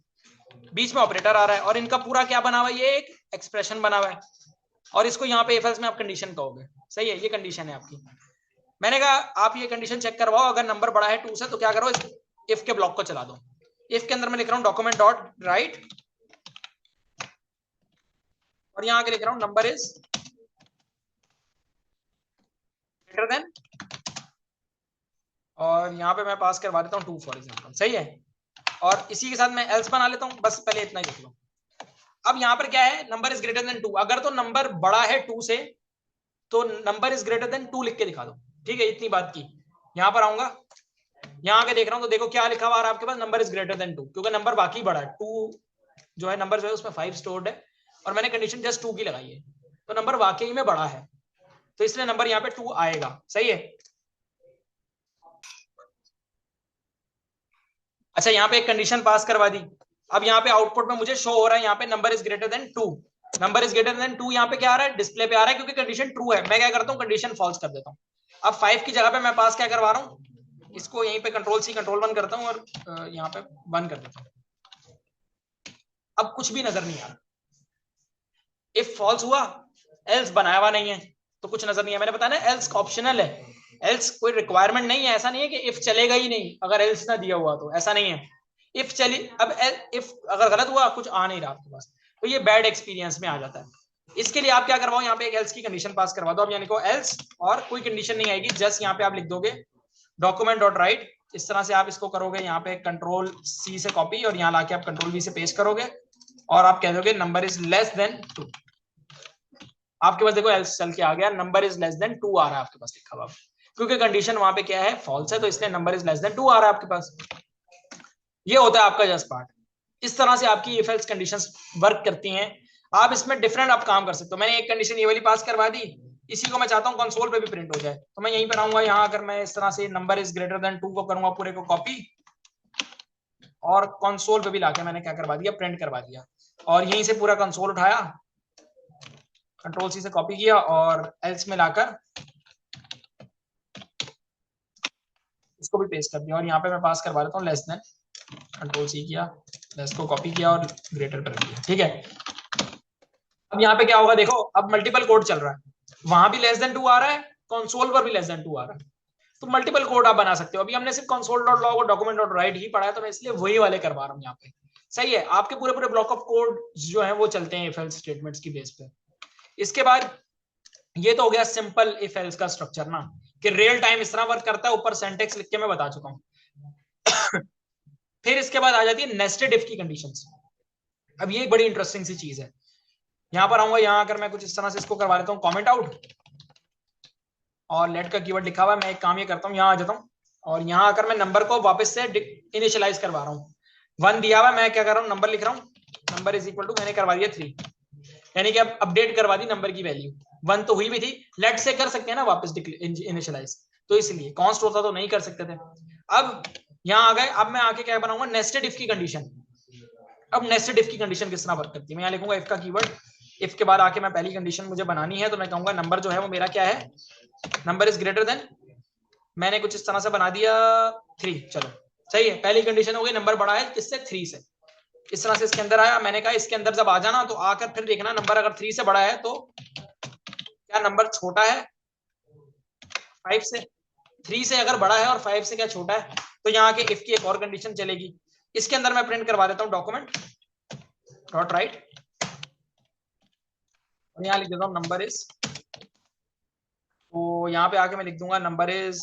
बीच में ऑपरेटर आ रहा है और इनका पूरा क्या बना हुआ है, ये एक एक्सप्रेशन बना हुआ है और इसको यहाँ पे इफ एल्स में आप कंडीशन कहोगे। सही है, ये कंडीशन है आपकी। मैंने कहा आप ये कंडीशन चेक करवाओ, अगर नंबर बड़ा है 2 से तो क्या करो, इस इफ के ब्लॉक को चला दो। इफ के अंदर मैं लिख रहा हूं डॉक्यूमेंट डॉट राइट और यहां आके लिख रहा हूं नंबर इज ग्रेटर देन, और यहां पे मैं पास करवा देता हूं 2 फॉर एग्जांपल। सही है। और इसी के साथ मैं एल्स बना लेता हूं, बस पहले इतना ही लिख लो। अब यहां पर क्या है, नंबर इज ग्रेटर देन 2। अगर तो नंबर बड़ा है 2 से तो नंबर इज ग्रेटर देन 2 लिख के दिखा दो। ठीक है, इतनी बात की। यहां पर आऊंगा, यहां आके देख रहा हूं तो देखो क्या लिखा हुआ है आपके पास, नंबर इज ग्रेटर देन 2, क्योंकि नंबर बाकी बड़ा है। 2 जो है नंबर जो है उसमें 5 स्टोर्ड है और मैंने कंडीशन जस्ट 2 की लगाई है, तो नंबर वाकई में बड़ा है, तो इसलिए नंबर यहाँ पे 2 आएगा। सही है। अच्छा, यहाँ पे एक कंडीशन पास करवा दी। अब यहाँ पे आउटपुट में मुझे शो हो रहा है यहाँ पे number is greater than 2। Number is greater than 2 यहाँ पे क्या आ रहा है, डिस्प्ले पे आ रहा है, क्योंकि कंडीशन ट्रू है। मैं क्या करता हूँ, कंडीशन फॉल्स कर देता हूँ। अब 5 की जगह पे मैं पास क्या करवा रहा हूँ, इसको यहीं पे कंट्रोल सी कंट्रोल 1 करता हूँ और यहाँ पे 1 कर देता हूँ। अब कुछ भी नजर नहीं आ रहा। इफ फॉल्स हुआ, एल्स बनाया हुआ नहीं है तो कुछ नजर नहीं है। मैंने बताया ना एल्स ऑप्शनल है, एल्स कोई रिक्वायरमेंट नहीं है। ऐसा नहीं है कि इफ चलेगा ही नहीं अगर एल्स ना दिया हुआ, तो ऐसा नहीं है। इफ चली, अब इफ अगर गलत हुआ, कुछ आ नहीं रहा आपके पास, तो ये बैड एक्सपीरियंस में आ जाता है। इसके लिए आप क्या करवाओ, यहाँ पे एक एल्स की कंडीशन पास करवा दो। अब यानी को एल्स और कोई कंडीशन नहीं आएगी, जस्ट यहाँ पे आप लिख दोगे डॉक्यूमेंट डॉट राइट। इस तरह से आप इसको करोगे, यहाँ पे कंट्रोल सी से कॉपी और यहाँ लाके आप कंट्रोल वी से पेस्ट करोगे और आप कह दोगे नंबर इज लेस देन 2। आपके पास देखो एल्स चल के आ गया, नंबर इज लेस देन 2 आ रहा है आपके पास लिखा हुआ, क्योंकि कंडीशन वहां पे क्या है, फॉल्स है, तो इसलिए नंबर इज लेस देन 2 आ रहा है आपके पास। ये होता है आपका जस्ट पार्ट। इस तरह से आपकी इफ एल्स कंडीशंस वर्क करती हैं। आप इसमें डिफरेंट आप काम कर सकते हो। मैंने एक कंडीशन ये वाली पास करवा दी, इसी को मैं चाहता हूँ कंसोल पे भी प्रिंट हो जाए, तो मैं यहीं पर आऊंगा, यहाँ अगर मैं इस तरह से नंबर इज ग्रेटर देन 2 को करूंगा पूरे को कॉपी और कंसोल पे भी लाके मैंने क्या करवा दिया, प्रिंट करवा दिया। और यहीं से पूरा कंसोल उठाया, कंट्रोल सी से कॉपी किया और एल्स में लाकर इसको भी पेस्ट कर दिया और यहाँ पे मैं पास करवा देता हूँ लेस देन, कंट्रोल सी किया, लेस को कॉपी किया और ग्रेटर पर दिया। ठीक है। अब यहाँ पे क्या होगा, देखो अब मल्टीपल कोड चल रहा है, वहां भी लेस देन 2 आ रहा है, कंसोल पर भी लेस देन 2 आ रहा है, तो मल्टीपल कोड आप बना सकते हो। अभी हमने सिर्फ कंसोल डॉट लॉग और डॉक्यूमेंट डॉट राइट ही पढ़ा है, तो मैं इसलिए वही वाले करवा रहा हूँ यहाँ पे। सही है। आपके पूरे पूरे ब्लॉक ऑफ कोड जो है वो चलते हैं इफ एल्स स्टेटमेंट्स की बेस पे। इसके बाद ये तो हो गया सिंपल इफ एल्स का स्ट्रक्चर ना। कि रियल टाइम इस तरह वर्क करता है, ऊपर सिंटेक्स लिख के मैं बता चुका हूं। फिर इसके बाद आ जाती है नेस्टेड इफ की कंडीशंस। अब ये एक बड़ी इंटरेस्टिंग सी चीज है। यहां पर आऊंगा, यहां अगर मैं कुछ इस तरह से इसको करवा देता हूँ कमेंट आउट, और लेट का कीवर्ड लिखा हुआ है, मैं एक काम ये करता हूँ, यहां आ जाता हूँ और यहां आकर मैं नंबर को वापस से इनिशियलाइज करवा रहा हूँ। 1 दिया हुआ, मैं क्या कर रहा हूँ, नंबर लिख रहा हूँ, नंबर इज इक्वल टू, मैंने करवा दिया 3, यानी कि अब अपडेट करवा दी नंबर की वैल्यू। 1 तो हुई भी थी, लेट से कर सकते हैं ना वापस इनिशियलाइज, तो इसलिए कॉन्स्ट होता तो नहीं कर सकते थे। अब यहां आ गए, अब मैं आके क्या बनाऊंगा, नेस्टेड इफ की कंडीशन। अब नेस्टेड इफ की कंडीशन किस तरह वर्क करती है, मैं यहाँ लिखूंगा इफ का कीवर्ड, इफ के बाद आके मैं पहली कंडीशन मुझे बनानी है, तो मैं कहूंगा नंबर जो है वो मेरा क्या है, नंबर इज ग्रेटर देन, मैंने कुछ इस तरह से बना दिया 3, चलो सही है, पहली कंडीशन हो गई, नंबर बड़ा है किससे, 3 से। इस तरह से इसके अंदर आया, मैंने कहा इसके अंदर जब आ जाना तो आकर फिर देखना नंबर अगर 3 से बड़ा है तो क्या नंबर छोटा है 5 से, 3 से अगर बड़ा है और 5 से क्या छोटा है, तो यहाँ के इफ की एक और कंडीशन चलेगी। इसके अंदर मैं प्रिंट करवा देता हूँ डॉक्यूमेंट डॉट राइट, और यहाँ लिख देता हूँ नंबर इज, तो यहाँ पे आके मैं लिख दूंगा नंबर इज,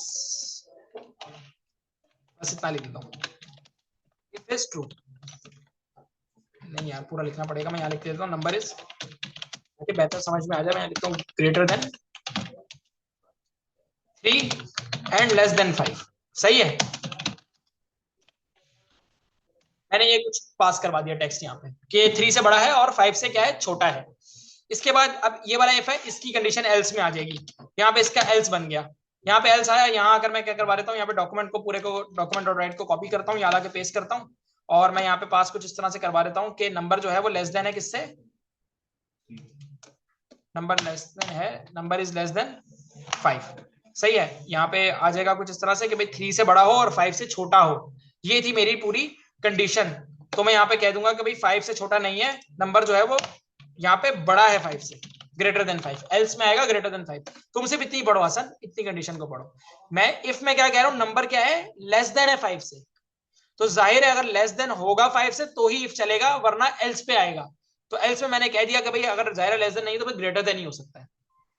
बस इतना लिख देता हूँ, इफ इज ट्रू, नहीं यार पूरा लिखना पड़ेगा, मैं यहाँ लिख देता हूँ नंबर इज, बेहतर समझ में आ जाए, मैं लिखता हूँ greater than 3 and less than 5, सही है। मैंने ये कुछ पास करवा दिया टेक्स्ट यहाँ पे कि 3 से बड़ा है और 5 से क्या है, छोटा है। इसके बाद अब ये वाला इफ है, इसकी कंडीशन एल्स में आ जाएगी, यहाँ पे इसका एल्स बन गया, यहाँ पे एल्स आया, यहाँ अगर मैं क्या करवा देता हूँ, यहाँ पे डॉक्यूमेंट को पूरे को, डॉक्यूमेंट डॉट राइट को कॉपी करता हूँ, यहाँ लाके पेस्ट करता हूँ, और मैं यहाँ पे पास कुछ इस तरह से करवा देता हूँ कि नंबर जो है वो लेस देन है किससे, नंबर लेस देन है, नंबर इज लेस देन 5, सही है। यहाँ पे आ जाएगा कुछ इस तरह से कि भाई 3 से बड़ा हो और 5 से छोटा हो, ये थी मेरी पूरी कंडीशन। तो मैं यहाँ पे कह दूंगा कि भाई 5 से छोटा नहीं है, नंबर जो है वो यहाँ पे बड़ा है 5 से, ग्रेटर देन 5, एल्स में आएगा ग्रेटर देन 5। तुम सिर्फ इतनी पढ़ो आसन, इतनी कंडीशन को पढ़ो। मैं इफ में क्या कह रहा हूँ, नंबर क्या है, लेस देन है 5 से, तो जाहिर है अगर लेस देन होगा 5 से तो ही इफ चलेगा, वरना एल्स पे आएगा। तो एल्स में मैंने कह दिया कि भाई अगर जाहिर लेस देन नहीं तो फिर ग्रेटर देन ही हो सकता है,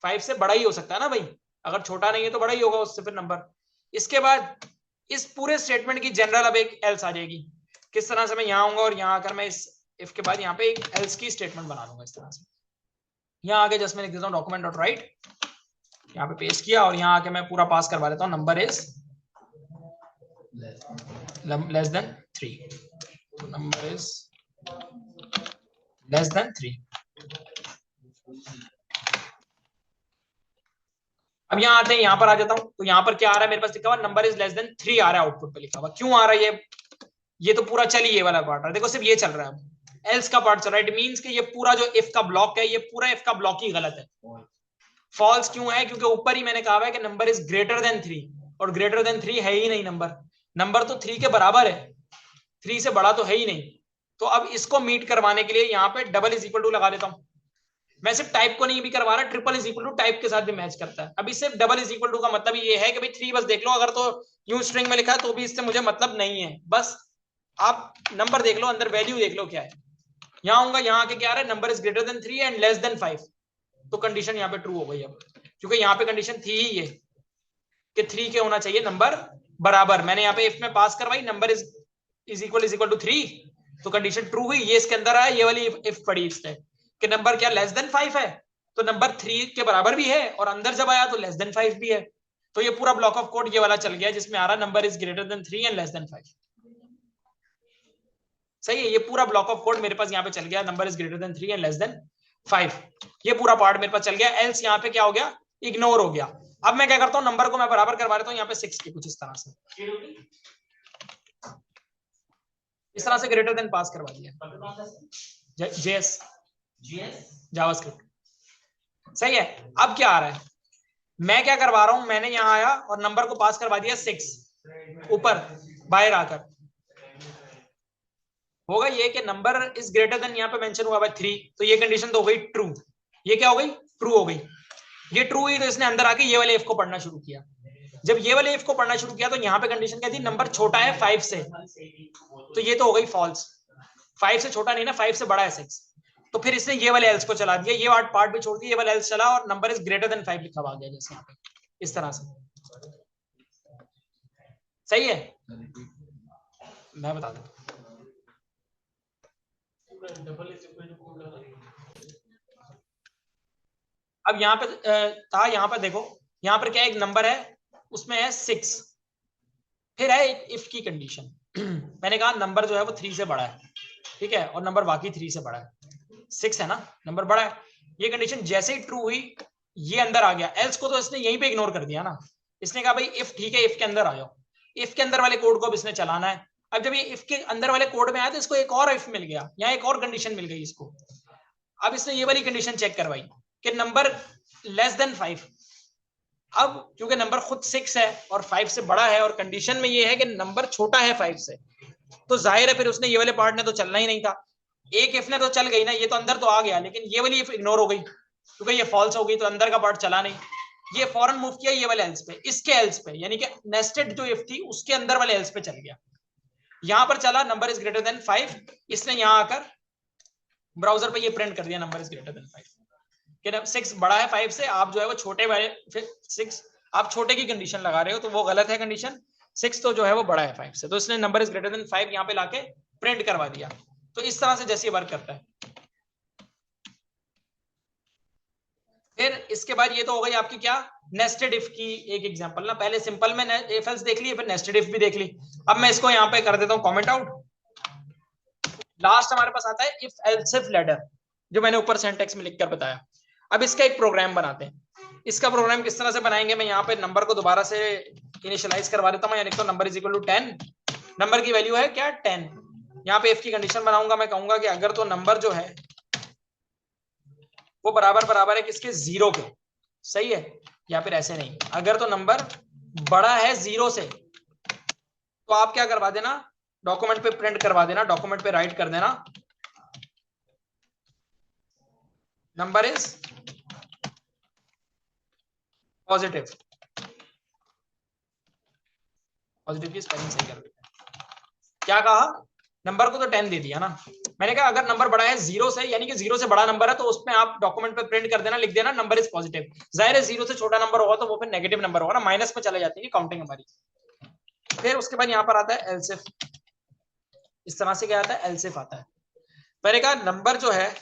5 से बड़ा ही हो सकता है ना भाई, अगर छोटा नहीं है तो बड़ा ही होगा उससे फिर नंबर। इसके बाद इस पूरे स्टेटमेंट की जनरल अब एक एल्स आ जाएगी, किस तरह से, मैं यहाँ आऊंगा और यहाँ आकर मैं इस इफ के बाद यहाँ पे एक एल्स की स्टेटमेंट बना दूंगा इस तरह से। यहाँ आगे जस्ट मैं लिख देता हूँ डॉक्यूमेंट डॉट राइट, यहाँ पे पेस्ट किया और यहाँ आके मैं पूरा पास करवा देता हूँ number is less than 3, number is less than 3। अब यहाँ आते हैं, यहाँ पर आ जाता हूँ, तो यहाँ पर क्या आ रहा है मेरे पास लिखा हुआ, नंबर इज लेस देन 3 आ रहा है आउटपुट पे लिखा हुआ। क्यों आ रहा है ये तो पूरा चल ही ये वाला पार्ट है, देखो सिर्फ ये चल रहा है, एल्स का पार्ट चल रहा है, इट मींस कि ये पूरा जो इफ का ब्लॉक है, ये पूरा इफ का ब्लॉक ही गलत है। फॉल्स क्यों है, क्योंकि ऊपर ही मैंने कहा है कि नंबर इज ग्रेटर देन 3, और ग्रेटर देन 3 है ही नहीं नंबर, नंबर तो 3 के बराबर है, 3 से बड़ा तो है ही नहीं। तो अब इसको मीट करवाने के लिए यहाँ पे डबल इज इक्वल टू लगा देता हूँ। मैं सिर्फ टाइप को नहीं भी करवा रहा, triple is equal to type के साथ भी मैच करता है। अभी सिर्फ डबल इज इक्वल टू का मतलब ये है कि भाई 3 बस देख लो, अगर तो यूं स्ट्रिंग में लिखा है तो भी इससे मुझे मतलब नहीं है, बस आप नंबर देख लो, अंदर वैल्यू देख लो क्या है। यहाँ आऊंगा, यहाँ आके क्या आ रहा है, number is greater than 3 and less than 5, तो कंडीशन यहाँ पे ट्रू हो गई अब, क्योंकि यहाँ पे कंडीशन थी ही ये कि 3 के होना चाहिए नंबर बराबर। मैंने यहाँ पे इफ में पास करवाई, नंबर इज इक्वल टू 3, तो कंडीशन ट्रू हुई। ये इसके अंदर आया, ये वाली इफ पड़ी इसने कि नंबर क्या लेस देन 5 है, तो नंबर 3 के बराबर भी है, और अंदर जब आया तो लेस देन 5 भी है। तो ये पूरा ब्लॉक ऑफ कोड ये वाला चल गया जिसमें आ रहा number is greater than 3 and less than 5। सही है, ये पूरा ब्लॉक ऑफ कोड मेरे पास यहाँ पे चल गया, number is greater than 3 and less than 5, ये पूरा पार्ट मेरे पास चल गया। एल्स यहाँ पे क्या हो गया, इग्नोर हो गया। अब मैं क्या करता हूँ, नंबर को मैं बराबर करवा देता हूँ यहाँ पे 6 के, कुछ इस तरह से, इस तरह से ग्रेटर देन पास करवा दिया, जेएस जावास्क्रिप्ट। सही है। अब क्या आ रहा है, मैं क्या करवा रहा हूं, मैंने यहां आया और नंबर को पास करवा दिया 6 ऊपर बाहर आकर, होगा ये कि नंबर इज ग्रेटर देन, यहाँ पे मेंशन हुआ है 3, तो ये कंडीशन तो हो गई ट्रू, ये क्या हो गई, ट्रू हो गई। ये ट्रू हुई तो इसने अंदर आके ये वाले इफ को पढ़ना शुरू किया। जब ये वाले इफ को पढ़ना शुरू किया तो यहाँ पे कंडीशन क्या थी, नंबर छोटा है 5 से, तो ये तो हो गई फॉल्स, 5 से छोटा नहीं ना, 5 से बड़ा है 6। तो फिर इसने ये वाले एल्स को चला दिया, ये पार्ट भी छोड़ दिया, ये वाला एल्स चला और नंबर इज ग्रेटर देन 5 लिखा हुआ आ गया जैसे यहाँ पे इस तरह से। सही है, मैं बता दूं। अब यहाँ पे था, यहाँ पे देखो, यहाँ पर क्या एक नंबर है, उसमें है 6, फिर है एक इफ की कंडीशन। मैंने कहा नंबर जो है वो 3 से बड़ा है, ठीक है, और नंबर बाकी 3 से बड़ा है, 6 है ना, नंबर बड़ा है। ये कंडीशन जैसे ही ट्रू हुई, ये अंदर आ गया, एल्स को तो इसने यहीं पे इग्नोर कर दिया ना। इसने कहा भाई इफ ठीक है, इफ के अंदर आ जाओ, इफ के अंदर वाले कोड को अब इसने चलाना है। अब जब ये इफ के अंदर वाले कोड में आया तो इसको एक और इफ मिल गया, यहाँ एक और कंडीशन मिल गई इसको। अब इसने ये वाली कंडीशन चेक करवाई कि नंबर लेस देन 5। अब क्योंकि नंबर खुद 6 है और 5 से बड़ा है, और कंडीशन में ये है कि नंबर छोटा है 5 से, तो जाहिर है फिर उसने ये वाले पार्ट ने तो चलना ही नहीं था। एक इफ ने तो चल गई ना, ये तो अंदर तो आ गया, लेकिन ये वाली इफ इग्नोर हो गई क्योंकि ये फॉल्स हो गई, तो अंदर का पार्ट चला नहीं। ये फौरन मूव किया ये वाले एल्स पे, इसके एल्स पे, यानी कि नेस्टेड जो इफ थी उसके अंदर वाले एल्स पे चल गया। यहां पर चला नंबर इज ग्रेटर देन 5, इसने यहां आकर ब्राउजर पे ये प्रिंट कर दिया नंबर इज ग्रेटर देन 5, कि 6 बड़ा है 5 से, आप जो है वो छोटे वाले 6, आप छोटे की कंडीशन लगा रहे हो तो वो गलत है कंडीशन, 6 तो जो है वो बड़ा है 5 से, तो इसने नंबर इज ग्रेटर देन 5 यहाँ पे लाके प्रिंट करवा दिया। तो इस तरह से जैसे वर्क करता है। फिर इसके बाद ये तो हो गई आपकी क्या, नेस्टेड इफ की एक एग्जांपल ना, पहले सिंपल में इफ एल्स देख ली, फिर नेस्टेड इफ भी देख ली। अब मैं इसको यहाँ पे कर देता हूँ कमेंट आउट। लास्ट हमारे पास आता है इफ एल्स इफ लेडर, जो मैंने ऊपर सिंटैक्स में लिखकर बताया। अब इसका एक प्रोग्राम बनाते हैं। इसका प्रोग्राम किस तरह से बनाएंगे, मैं यहाँ पे नंबर को दोबारा से इनिशियलाइज करवा देता हूँ, यानी तो number is equal to 10, number की वैल्यू है क्या 10। यहाँ पे इफ की कंडीशन बनाऊंगा, मैं कहूंगा कि अगर तो नंबर जो है वो बराबर बराबर है किसके, 0 के, सही है, या फिर ऐसे नहीं, अगर तो नंबर बड़ा है 0 से, तो आप क्या करवा देना, डॉक्यूमेंट पे प्रिंट करवा देना, डॉक्यूमेंट पे राइट कर देना नंबर इज पॉजिटिव। पॉजिटिव की स्पेलिंग सही कर देते हैं। क्या कहा, नंबर को तो 10 दे दिया ना, मैंने कहा अगर नंबर बड़ा है 0 से, यानी कि 0 से बड़ा नंबर है, तो उसमें आप डॉक्यूमेंट पे प्रिंट कर देना, लिख देना नंबर इज पॉजिटिव। जाहिर है 0 से छोटा नंबर होगा तो वो फिर नेगेटिव नंबर होगा ना, माइनस में चले जाती है काउंटिंग हमारी। फिर उसके बाद यहाँ पर आता है एल्सिफ, इस तरह से क्या आता है, एल्सिफ आता है। मैंने कहा नंबर जो है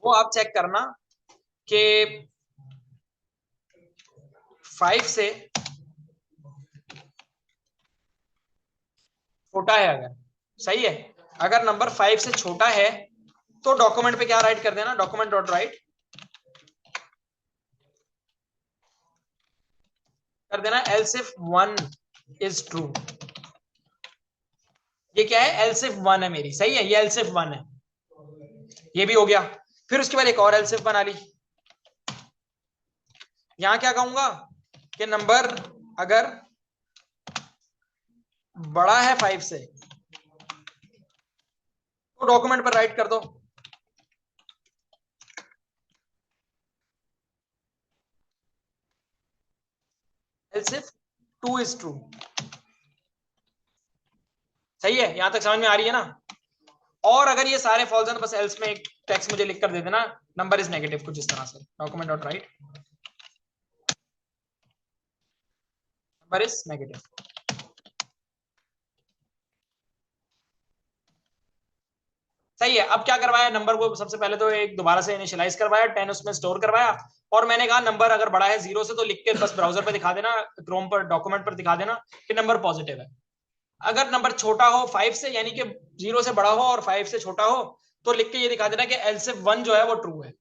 वो आप चेक करना कि 5 से छोटा है, अगर सही है, अगर नंबर 5 से छोटा है तो डॉक्यूमेंट पे क्या राइट कर देना, डॉक्यूमेंट डॉट राइट कर देना एल्स इफ 1 इज ट्रू। ये क्या है, एल्स इफ 1 है मेरी, सही है, ये एल्स इफ 1 है, ये भी हो गया। फिर उसके बाद एक और एल्स इफ बना ली। यहां क्या कहूंगा कि नंबर अगर बड़ा है 5 से तो डॉक्यूमेंट पर राइट कर दो एल्स इफ 2 इज ट्रू। सही है, यहां तक समझ में आ रही है ना। और अगर ये सारे फॉल्स हैं तो बस एल्स में एक टेक्स्ट मुझे लिख कर दे देना, नंबर इज नेगेटिव, कुछ इस तरह से, document dot right number is negative. सही है, अब क्या करवाया, नंबर को सबसे पहले तो एक दोबारा से इनिशियलाइज करवाया, 10 उसमें स्टोर करवाया, और मैंने कहा नंबर अगर बड़ा है 0 से तो लिख के बस ब्राउजर पर दिखा देना, क्रोम पर डॉक्यूमेंट पर दिखा देना कि नंबर पॉजिटिव है। अगर नंबर छोटा हो 5 से, यानी कि 0 से बड़ा हो और 5 से छोटा हो, तो लिख के ये दिखा देना कि एल्सिफ 1 जो है वो ट्रू है,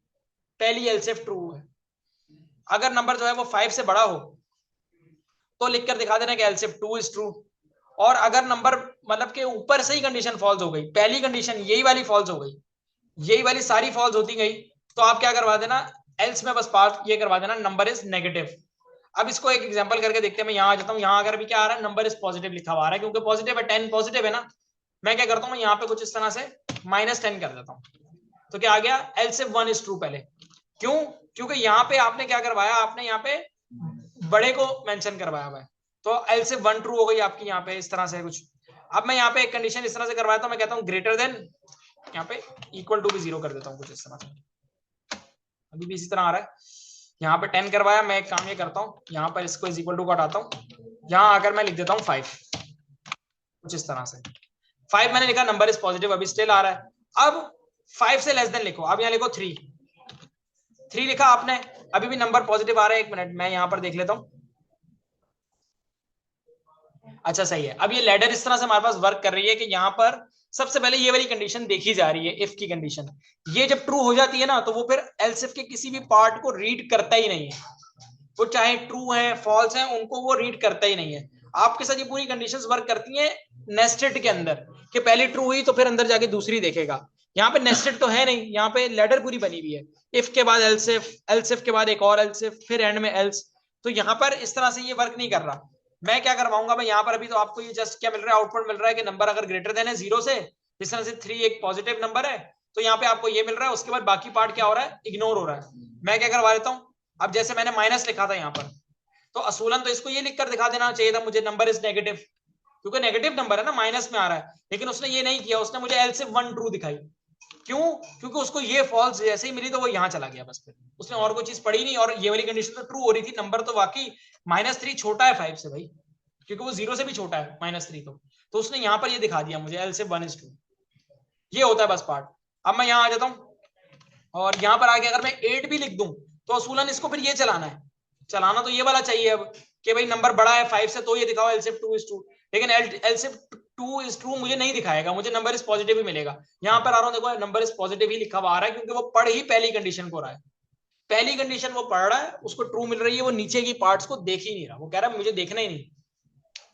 पहली एल्सिफ ट्रू है। अगर नंबर जो है वो 5 से बड़ा हो तो लिख कर दिखा देना कि एल्सिफ 2 इज ट्रू। और अगर नंबर मतलब के ऊपर से ही कंडीशन फॉल्स हो गई, पहली कंडीशन यही वाली फॉल्स हो गई, यही वाली सारी फॉल्स होती गई, तो आप क्या करवा देना, एल्स में बस पार्ट ये करवा देना नंबर इज नेगेटिव। अब इसको एक एग्जांपल करके देखते हैं, मैं यहां आ जाता हूं, यहां अगर भी क्या आ रहा है, नंबर इज पॉजिटिव लिखा हुआ आ रहा है, क्योंकि पॉजिटिव है, 10 पॉजिटिव है ना। मैं क्या करता हूँ, यहाँ पे कुछ इस तरह से -10 कर देता हूँ, तो क्या आ गया, एल्सिफ 1 इज ट्रू पहले। क्यों, क्योंकि यहाँ पे आपने क्या करवाया, आपने यहाँ पे बड़े को मेंशन करवाया हुआ है, तो एल्सिफ 1 ट्रू हो गई आपकी यहाँ पे, इस तरह से कुछ। अब मैं यहाँ पे एक कंडीशन इस तरह से करवाया, तो मैं कहता हूँ ग्रेटर देन, यहाँ पे इक्वल टू भी 0 कर देता हूँ, कुछ इस तरह से, अभी भी इसी तरह आ रहा है। यहाँ पे 10 करवाया, मैं एक काम ये करता हूँ, यहाँ पर इसको इज इक्वल टू का हटाता हूँ, यहां आकर मैं लिख देता हूं 5, कुछ इस तरह से 5 मैंने लिखा, नंबर इज पॉजिटिव, अभी स्टिल आ रहा है। अब 5 से लेस देन लिखो, अब यहां लिखो 3 लिखा आपने, अभी भी नंबर पॉजिटिव आ रहा है। एक मिनट मैं यहां पर देख लेता हूं। अच्छा सही है। अब ये लैडर इस तरह से हमारे पास वर्क कर रही है कि यहाँ पर सबसे पहले ये वाली कंडीशन देखी जा रही है, इफ की कंडीशन। ये जब ट्रू हो जाती है ना, तो वो फिर एल्स इफ के किसी भी पार्ट को रीड करता ही नहीं है। वो चाहे ट्रू है फॉल्स है, उनको वो रीड करता ही नहीं है। आपके साथ ये पूरी कंडीशंस वर्क करती हैं नेस्टेड के अंदर, कि पहले ट्रू हुई तो फिर अंदर जाके दूसरी देखेगा। यहाँ पे नेस्टेड तो है नहीं, यहाँ पे लैडर पूरी बनी हुई है। इफ के बाद एल्स इफ के बाद एक और एल्स इफ, फिर एंड में एल्स। तो यहाँ पर इस तरह से ये वर्क नहीं कर रहा। मैं क्या करवाऊंगा, मैं यहाँ पर अभी तो आपको ये जस्ट क्या मिल रहा है, आउटपुट मिल रहा है कि नंबर अगर ग्रेटर देन है 0 से, जिस तरह से 3 एक पॉजिटिव नंबर है, तो यहाँ पे आपको ये मिल रहा है। उसके बाद बाकी पार्ट क्या हो रहा है, इग्नोर हो रहा है। मैं क्या करवा देता हूँ, अब जैसे मैंने माइनस लिखा था यहाँ पर, तो असूलन तो इसको ये लिखकर दिखा देना चाहिए था मुझे, नंबर इज नेगेटिव, क्योंकि नेगेटिव नंबर है ना, माइनस में आ रहा है। लेकिन उसने ये नहीं किया, उसने मुझे एल्सिफ 1 ट्रू दिखाई। क्यों? क्योंकि उसको ये फॉल्स जैसे ही मिली तो वो यहां चला गया बस, फिर उसने और कोई चीज पढ़ी नहीं। और ये वाली कंडीशन तो ट्रू हो रही थी, नंबर तो वाकई -3 छोटा है 5 से भाई, क्योंकि वो 0 से भी छोटा है -3। तो उसने यहां पर ये दिखा दिया मुझे एल्सिफ 1:2। ये होता है बस पार्ट। अब मैं यहां आ जाता हूं और यहां पर आके अगर मैं 8 भी लिख दूं, तो असूलन इसको फिर ये चलाना है, चलाना तो ये वाला चाहिए अब, कि भाई नंबर बड़ा है 5 से तो ये दिखाओ एल्सिफ 2:2। लेकिन एल्सिफ 2:2 मुझे नहीं दिखाएगा, मुझे नंबर इज पॉजिटिव ही मिलेगा। यहां पर आ रहा हूं, देखो नंबर इज पॉजिटिव ही लिखा हुआ आ रहा है, क्योंकि वो पढ़ ही पहली कंडीशन को रहा है। पहली कंडीशन वो पढ़ रहा है, उसको ट्रू मिल रही है, वो नीचे की पार्ट्स को देख ही नहीं रहा। वो कह रहा है मुझे देखना ही नहीं,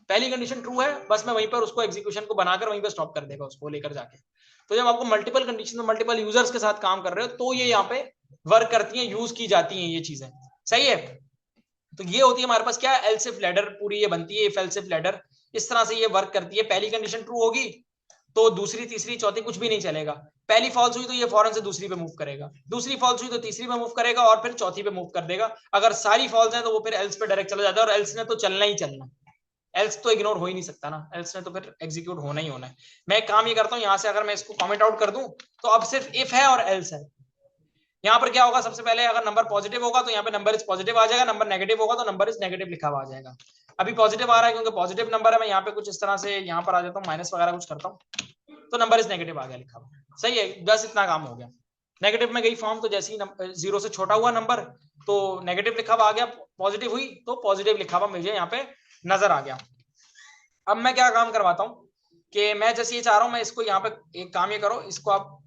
पहली कंडीशन ट्रू है, बस मैं वहीं पर उसको एग्जीक्यूशन को बनाकर वहीं पर स्टॉप कर देगा उसको लेकर जाके। तो जब आपको मल्टीपल कंडीशन में मल्टीपल यूजर्स के साथ काम कर रहे हो, तो ये यहाँ पे वर्क करती हैं, यूज की जाती हैं ये चीजें। सही है। तो ये होती है हमारे पास क्या, एल्सिफ लैडर पूरी ये बनती है, इफ एल्सिफ लैडर इस तरह से ये वर्क करती है। पहली कंडीशन ट्रू होगी तो दूसरी तीसरी चौथी कुछ भी नहीं चलेगा। पहली फॉल्स हुई तो ये फौरन से दूसरी पे मूव करेगा, दूसरी फॉल्स हुई तो तीसरी पे मूव करेगा, और फिर चौथी पे मूव कर देगा। अगर सारी फॉल्स है तो वो फिर एल्स पे डायरेक्ट चला जाता है, और एल्स ने तो चलना ही चलना, एल्स तो इग्नोर हो ही नहीं सकता ना, एल्स ने तो फिर एग्जीक्यूट होना ही होना है। मैं एक काम ये करता हूँ, यहाँ से अगर मैं इसको कमेंट आउट कर दूं, तो अब सिर्फ इफ है और एल्स है। यहाँ पर क्या होगा, सबसे पहले अगर नंबर पॉजिटिव होगा तो यहाँ पे नंबर इज पॉजिटिव आ जाएगा, नंबर नेगेटिव होगा तो नंबर इज नेगेटिव लिखा हुआ आ जाएगा। अभी पॉजिटिव आ रहा है क्योंकि पॉजिटिव नंबर है। मैं यहाँ पे कुछ इस तरह से यहाँ पर आ जाता हूँ, माइनस वगैरह कुछ करता हूँ, तो नंबर इज नेगेटिव आ गया लिखा हुआ। सही है, बस इतना काम हो गया। नेगेटिव में गई फॉर्म, तो जैसे ही 0 से छोटा हुआ नंबर तो नेगेटिव लिखा हुआ आ गया, पॉजिटिव हुई तो पॉजिटिव लिखा हुआ मुझे यहाँ पे नजर आ गया। अब मैं क्या काम करवाता हूँ कि मैं जैसे ये चाह रहा हूँ, मैं इसको यहाँ पे एक काम ये करो, इसको आप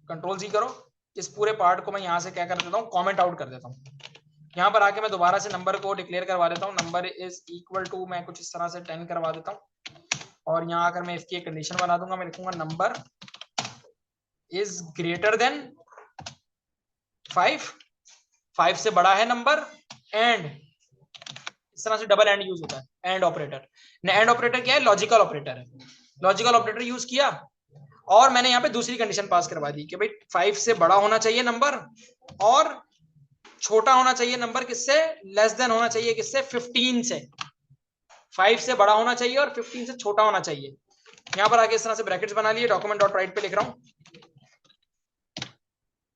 Ctrl+Z करो, इस पूरे पार्ट को मैं यहाँ से क्या कर देता हूँ, कमेंट आउट कर देता हूँ। यहाँ पर आके मैं दोबारा से नंबर को डिक्लेयर करवा देता हूँ, नंबर इज इक्वल टू, मैं कुछ इस तरह से 10 करवा देता हूँ। और यहाँ आकर मैं इसकी एक कंडीशन बना दूंगा, मैं लिखूंगा नंबर इज ग्रेटर देन 5 से बड़ा है नंबर, एंड इस तरह से डबल एंड यूज होता है, एंड ऑपरेटर। एंड ऑपरेटर क्या है, लॉजिकल ऑपरेटर है। लॉजिकल ऑपरेटर यूज किया, और मैंने यहाँ पे दूसरी कंडीशन पास करवा दी कि भाई 5 से बड़ा होना चाहिए नंबर, और छोटा होना चाहिए नंबर किससे, लेस देन होना चाहिए किससे, 15 से। 5 से बड़ा होना चाहिए और 15 से छोटा होना चाहिए। यहाँ पर आगे इस तरह से ब्रैकेट्स बना लिए, डॉक्यूमेंट डॉट राइट पे लिख रहा हूँ,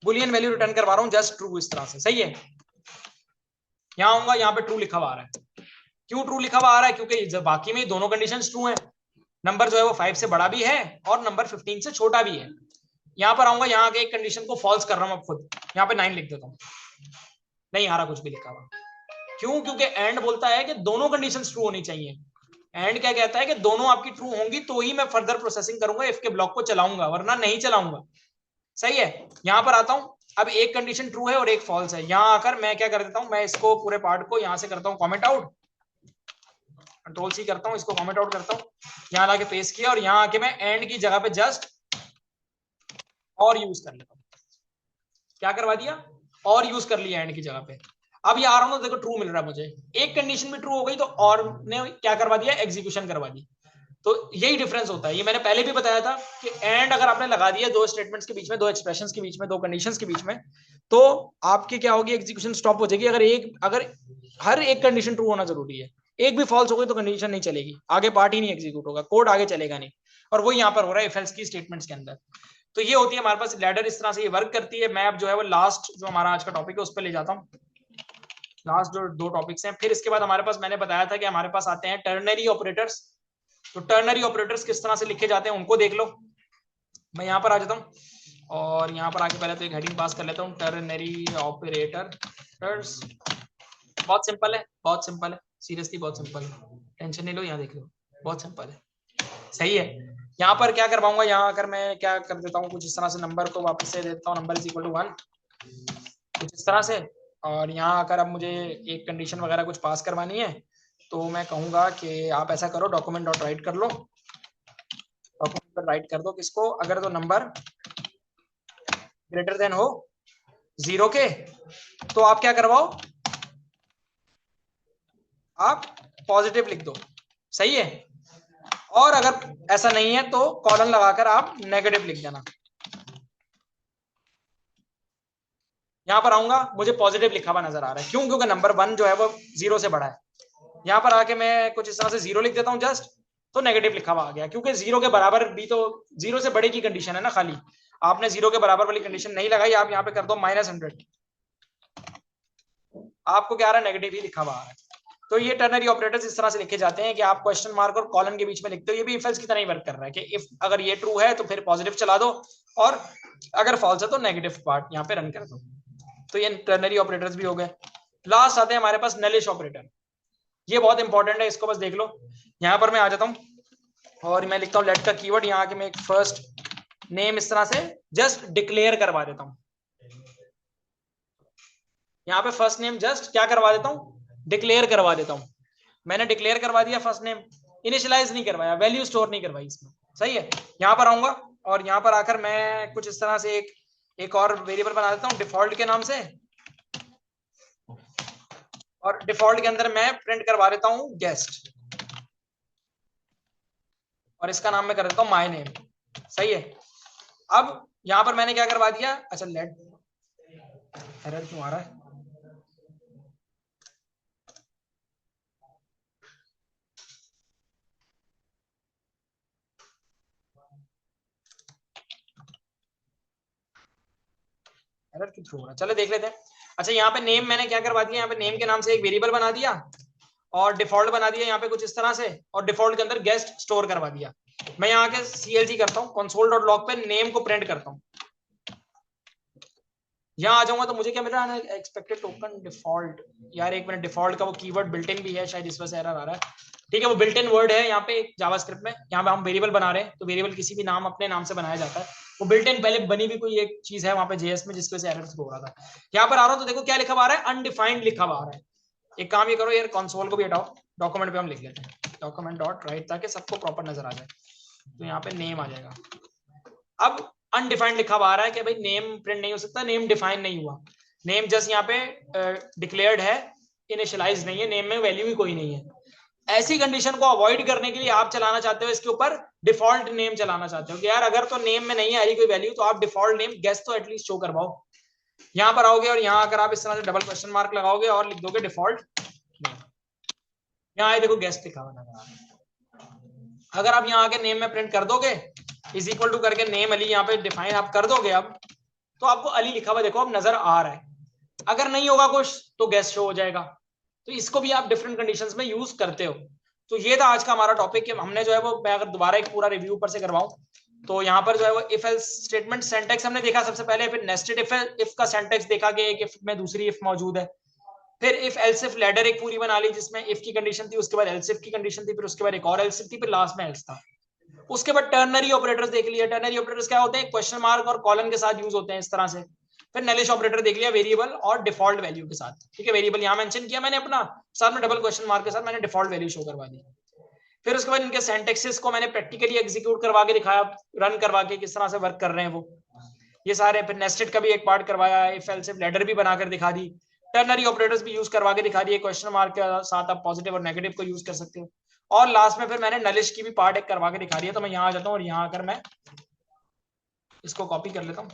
बुलियन वैल्यू रिटर्न करवा रहा हूँ जस्ट ट्रू, इस तरह से। सही है। यहाँ आऊंगा, यहाँ पे ट्रू लिखा हुआ आ रहा है। क्यों ट्रू लिखा हुआ आ रहा है, क्योंकि बाकी में दोनों कंडीशन ट्रू है। नंबर जो है वो 5 से बड़ा भी है और नंबर 15 से छोटा भी है। यहाँ पर आऊंगा, यहाँ के एक कंडीशन को फॉल्स कर रहा हूँ अब खुद, यहाँ पे 9 लिख देता हूँ, नहीं आ रहा कुछ भी लिखा हुआ। क्यों? क्योंकि एंड बोलता है कि दोनों कंडीशंस ट्रू होनी चाहिए। एंड क्या कहता है कि दोनों आपकी ट्रू होंगी तो ही मैं फर्दर प्रोसेसिंग करूंगा, इफ के ब्लॉक को चलाऊंगा, वरना नहीं चलाऊंगा। सही है। यहां पर आता हूं, अब एक कंडीशन ट्रू है और एक फॉल्स है। यहां आकर मैं क्या कर देता हूं, मैं इसको पूरे पार्ट को यहां से करता हूं कमेंट आउट, Ctrl+C करता हूं, इसको कमेंट आउट करता हूं, यहां लाके पेस्ट किया, और यहां आके मैं एंड की जगह पे जस्ट और यूज कर लेता हूं। क्या करवा दिया, और यूज कर लिया एंड की जगह पे। अब ये आ रहा हूं, देखो ट्रू मिल रहा है मुझे, एक कंडीशन भी ट्रू हो गई तो और ने क्या करवा दिया, एग्जीक्यूशन करवा दी। तो यही डिफरेंस होता है, ये मैंने पहले भी बताया था कि एंड अगर आपने लगा दिया दो स्टेटमेंट्स के बीच में, दो एक्सप्रेशंस के बीच में, दो कंडीशंस के बीच में, तो आपकी क्या होगी, एग्जीक्यूशन स्टॉप हो जाएगी। अगर हर एक कंडीशन ट्रू होना जरूरी है, एक भी फॉल्स हो गई तो कंडीशन नहीं चलेगी, आगे पार्ट ही नहीं एग्जीक्यूट होगा, कोड आगे चलेगा नहीं। और वो यहाँ पर हो रहा है इफ एल्स की स्टेटमेंट्स के अंदर। तो ये होती है हमारे पास लैडर, इस तरह से ये वर्क करती है। मैं अब जो है वो लास्ट जो हमारा आज का टॉपिक है उस पर ले जाता हूँ। लास्ट जो दो टॉपिक्स हैं। फिर इसके बाद हमारे पास, मैंने बताया था कि हमारे पास आते हैं टर्नरी ऑपरेटर्स। तो टर्नरी ऑपरेटर्स किस तरह से लिखे जाते हैं उनको देख लो। मैं यहाँ पर आ जाता हूँ और यहाँ पर आके पहले तो एक हेडिंग पास कर लेता हूँ, टर्नरी ऑपरेटर्स। बहुत सिंपल है, बहुत सिंपल है, सीरियसली बहुत सिंपल है, टेंशन नहीं लो। यहाँ देख लो, बहुत सिंपल है, सही है। यहाँ पर क्या करवाऊंगा, यहाँ अगर मैं क्या कर देता हूँ कुछ इस तरह से, नंबर को वापस से देता हूँ, नंबर इज इक्वल टू 1 कुछ इस तरह से। और यहाँ आकर अब मुझे एक कंडीशन वगैरह कुछ पास करवानी है, तो मैं कहूंगा कि आप ऐसा करो, डॉक्यूमेंट डॉट राइट कर लो। डॉक्यूमेंट पर राइट कर दो किसको, अगर तो नंबर ग्रेटर देन हो 0 के, तो आप क्या करवाओ, आप पॉजिटिव लिख दो, सही है। और अगर ऐसा नहीं है तो कॉलन लगाकर आप नेगेटिव लिख देना। यहां पर आऊंगा, मुझे पॉजिटिव लिखा हुआ नजर आ रहा है, क्यों? क्योंकि नंबर 1 जो है वो 0 से बड़ा है। यहां पर आके मैं कुछ इस तरह से 0 लिख देता हूं जस्ट, तो नेगेटिव लिखा हुआ आ गया, क्योंकि 0 के बराबर भी तो 0 से बड़े की कंडीशन है ना, खाली आपने 0 के बराबर वाली कंडीशन नहीं लगाई, आप यहाँ पे कर दो -100, आपको क्या आ रहा है, नेगेटिव ही लिखा हुआ आ रहा है। तो ये टर्नरी ऑपरेटर्स इस तरह से लिखे जाते हैं कि आप क्वेश्चन मार्क और कॉलन के बीच में लिखते हो। ये भी इफ एल्स की तरह ही वर्क कर रहा है कि इफ अगर ये ट्रू है तो फिर पॉजिटिव चला दो, और अगर फॉल्स है तो नेगेटिव पार्ट यहाँ पे रन कर दो। तो ये टर्नरी ऑपरेटर्स भी हो गए। लास्ट आते हैं हमारे पास नलिश ऑपरेटर। ये बहुत इंपॉर्टेंट है, इसको बस देख लो। यहाँ पर मैं आ जाता हूँ और मैं लिखता हूँ लेट का कीवर्ड, यहाँ आके मैं एक फर्स्ट नेम इस तरह से जस्ट डिक्लेयर करवा देता हूँ। यहाँ पे फर्स्ट नेम जस्ट क्या करवा देता हूँ, डिक्लेयर करवा देता हूँ। मैंने डिक्लेयर करवा दिया फर्स्ट नेम, इनिशियलाइज नहीं करवाया, वैल्यू स्टोर नहीं करवाई इसमें, सही है। यहाँ पर आऊंगा और यहाँ पर आकर मैं कुछ इस तरह से एक और वेरिएबल बना देता हूँ डिफॉल्ट के नाम से, और डिफॉल्ट के अंदर मैं प्रिंट करवा देता हूँ गेस्ट, और इसका नाम मैं कर देता हूँ माय नेम, सही है। अब यहाँ पर मैंने क्या करवा दिया, अच्छा लेट, एरर क्यों आ रहा है, एरर क्यों थ्रो हो रहा है, चलो देख लेते हैं। अच्छा यहाँ पे नेम मैंने क्या करवा दिया, यहाँ पे नेम के नाम से एक वेरिएबल बना दिया और डिफॉल्ट बना दिया यहाँ पे कुछ इस तरह से, और डिफॉल्ट के अंदर गेस्ट स्टोर करवा दिया। मैं यहाँ के CLG करता हूँ, कंसोल डॉट लॉग पे नेम को प्रिंट करता हूँ। यहाँ आ जाऊंगा तो मुझे क्या मिल रहा है, एक्सपेक्टेड टोकन डिफॉल्ट। यार एक मिनट, डिफॉल्ट का वो कीवर्ड बिल्ट इन भी है, शायद इस वजह से एरर आ रहा है। ठीक है, वो बिल्ट इन वर्ड है यहाँ पे जावास्क्रिप्ट में। यहाँ पे हम वेरिएबल बना रहे हैं, तो वेरिएबल किसी भी नाम अपने नाम से बनाया जाता है। वो बिल्ट इन पहले बनी हुई कोई एक चीज है वहां पे JS में, जिसकी वजह से एरर थ्रो हो रहा था। यहाँ पर आ रहा हूँ तो देखो क्या लिखा हुआ आ रहा है, अनडिफाइंड लिखा हुआ आ रहा है। एक काम ये करो यार, कंसोल को भी हटाओ, डॉक्यूमेंट पे हम लिख लेते हैं डॉक्यूमेंट डॉट राइट, ताकि सबको प्रॉपर नजर आ जाए। तो यहाँ पे नेम आ जाएगा। अब अनडिफाइंड लिखा हुआ आ रहा है कि भाई नेम प्रिंट नहीं हो सकता, नेम डिफाइन नहीं हुआ। नेम जस्ट यहाँ पे डिक्लेयर्ड है, इनिशियलाइज नहीं है, नेम में वैल्यू ही कोई नहीं है। ऐसी कंडीशन को अवॉइड करने के लिए आप चलाना चाहते हो इसके ऊपर डिफॉल्ट नेम चलाना चाहते हो कि यार अगर तो नेम में नहीं आ रही कोई वैल्यू, तो आप डिफॉल्ट नेम गेस तो एटलीस्ट शो करवाओ। यहां पर आओगे और यहां अगर आप इस तरह से डबल क्वेश्चन मार्क लगाओगे और लिख दोगे डिफॉल्ट, यहाँ देखो गेस्ट लिखा हुआ। अगर आप यहाँ आके नेम में प्रिंट कर दोगे इज इक्वल टू करके नेम अली, यहाँ पे डिफाइन आप कर दोगे अब, तो आपको अली लिखा हुआ देखो अब नजर आ रहा है। अगर नहीं होगा कुछ तो गेस्ट शो हो जाएगा। तो इसको भी आप डिफरेंट कंडीशंस में यूज करते हो। तो ये था आज का हमारा टॉपिक कि हमने जो है वो, मैं अगर दोबारा एक पूरा रिव्यू ऊपर से करवाऊं, तो यहाँ पर जो है वो इफ एल्स स्टेटमेंट सेंटेक्स हमने देखा सबसे पहले, फिर नेस्टेड इफ का सेंटेक्स देखा कि एक इफ में दूसरी इफ मौजूद है, फिर इफ एल्स इफ लैडर एक पूरी बना ली जिसमें इफ की कंडीशन थी, उसके बाद एल्स इफ की कंडीशन थी, फिर उसके बाद एक और एल्स इफ थी, फिर लास्ट में एल्स था। उसके बाद टर्नरी ऑपरेटर्स देख लिया। टर्नरी ऑपरेटर्स क्या होते हैं, क्वेश्चन मार्क और कॉलन के साथ यूज होते हैं इस तरह से। फिर नलिश ऑपरेटर देख लिया, वेरिएबल और डिफॉल्ट वैल्यू के साथ। ठीक है, वेरिएबल यहां मेंशन किया मैंने अपना, साथ में डबल क्वेश्चन मार्क के साथ मैंने डिफॉल्ट वैल्यू शो करवा दी। फिर उसके बाद इनके सेंटेक्सेस को मैंने प्रैक्टिकली एग्जीक्यूट करवा के दिखाया, रन करवा के किस तरह से वर्क कर रहे हैं वो, ये सारे। फिर नेस्टेड का भी एक पार्ट करवाया, इफ एल्स इफ लैडर भी बनाकर दिखा दी, टर्नरी ऑपरेटर्स भी यूज करवा के दिखा दिए, क्वेश्चन मार्क के साथ आप पॉजिटिव और नेगेटिव को यूज कर सकते हो। और लास्ट में फिर मैंने नलिश की भी पार्ट एक करवा के दिखा दिया। तो मैं यहाँ आ जाता हूँ और यहाँ आकर मैं इसको कॉपी कर लेता हूँ,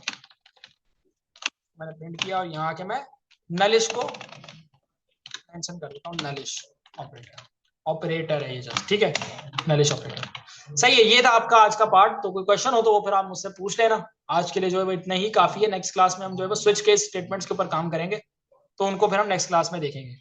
मैंने प्रिंट किया, और यहाँ आके मैं नलिश को मेंशन कर देता हूँ, नलिश ऑपरेटर है ये जस्ट, ठीक है, नलिश ऑपरेटर। सही है, ये था आपका आज का पार्ट। तो कोई क्वेश्चन हो तो वो फिर आप मुझसे पूछ लेना। आज के लिए जो है वो इतना ही काफी है। नेक्स्ट क्लास में हम जो है वो स्विच केस स्टेटमेंट्स के ऊपर काम करेंगे। तो उनको फिर हम नेक्स्ट क्लास में देखेंगे।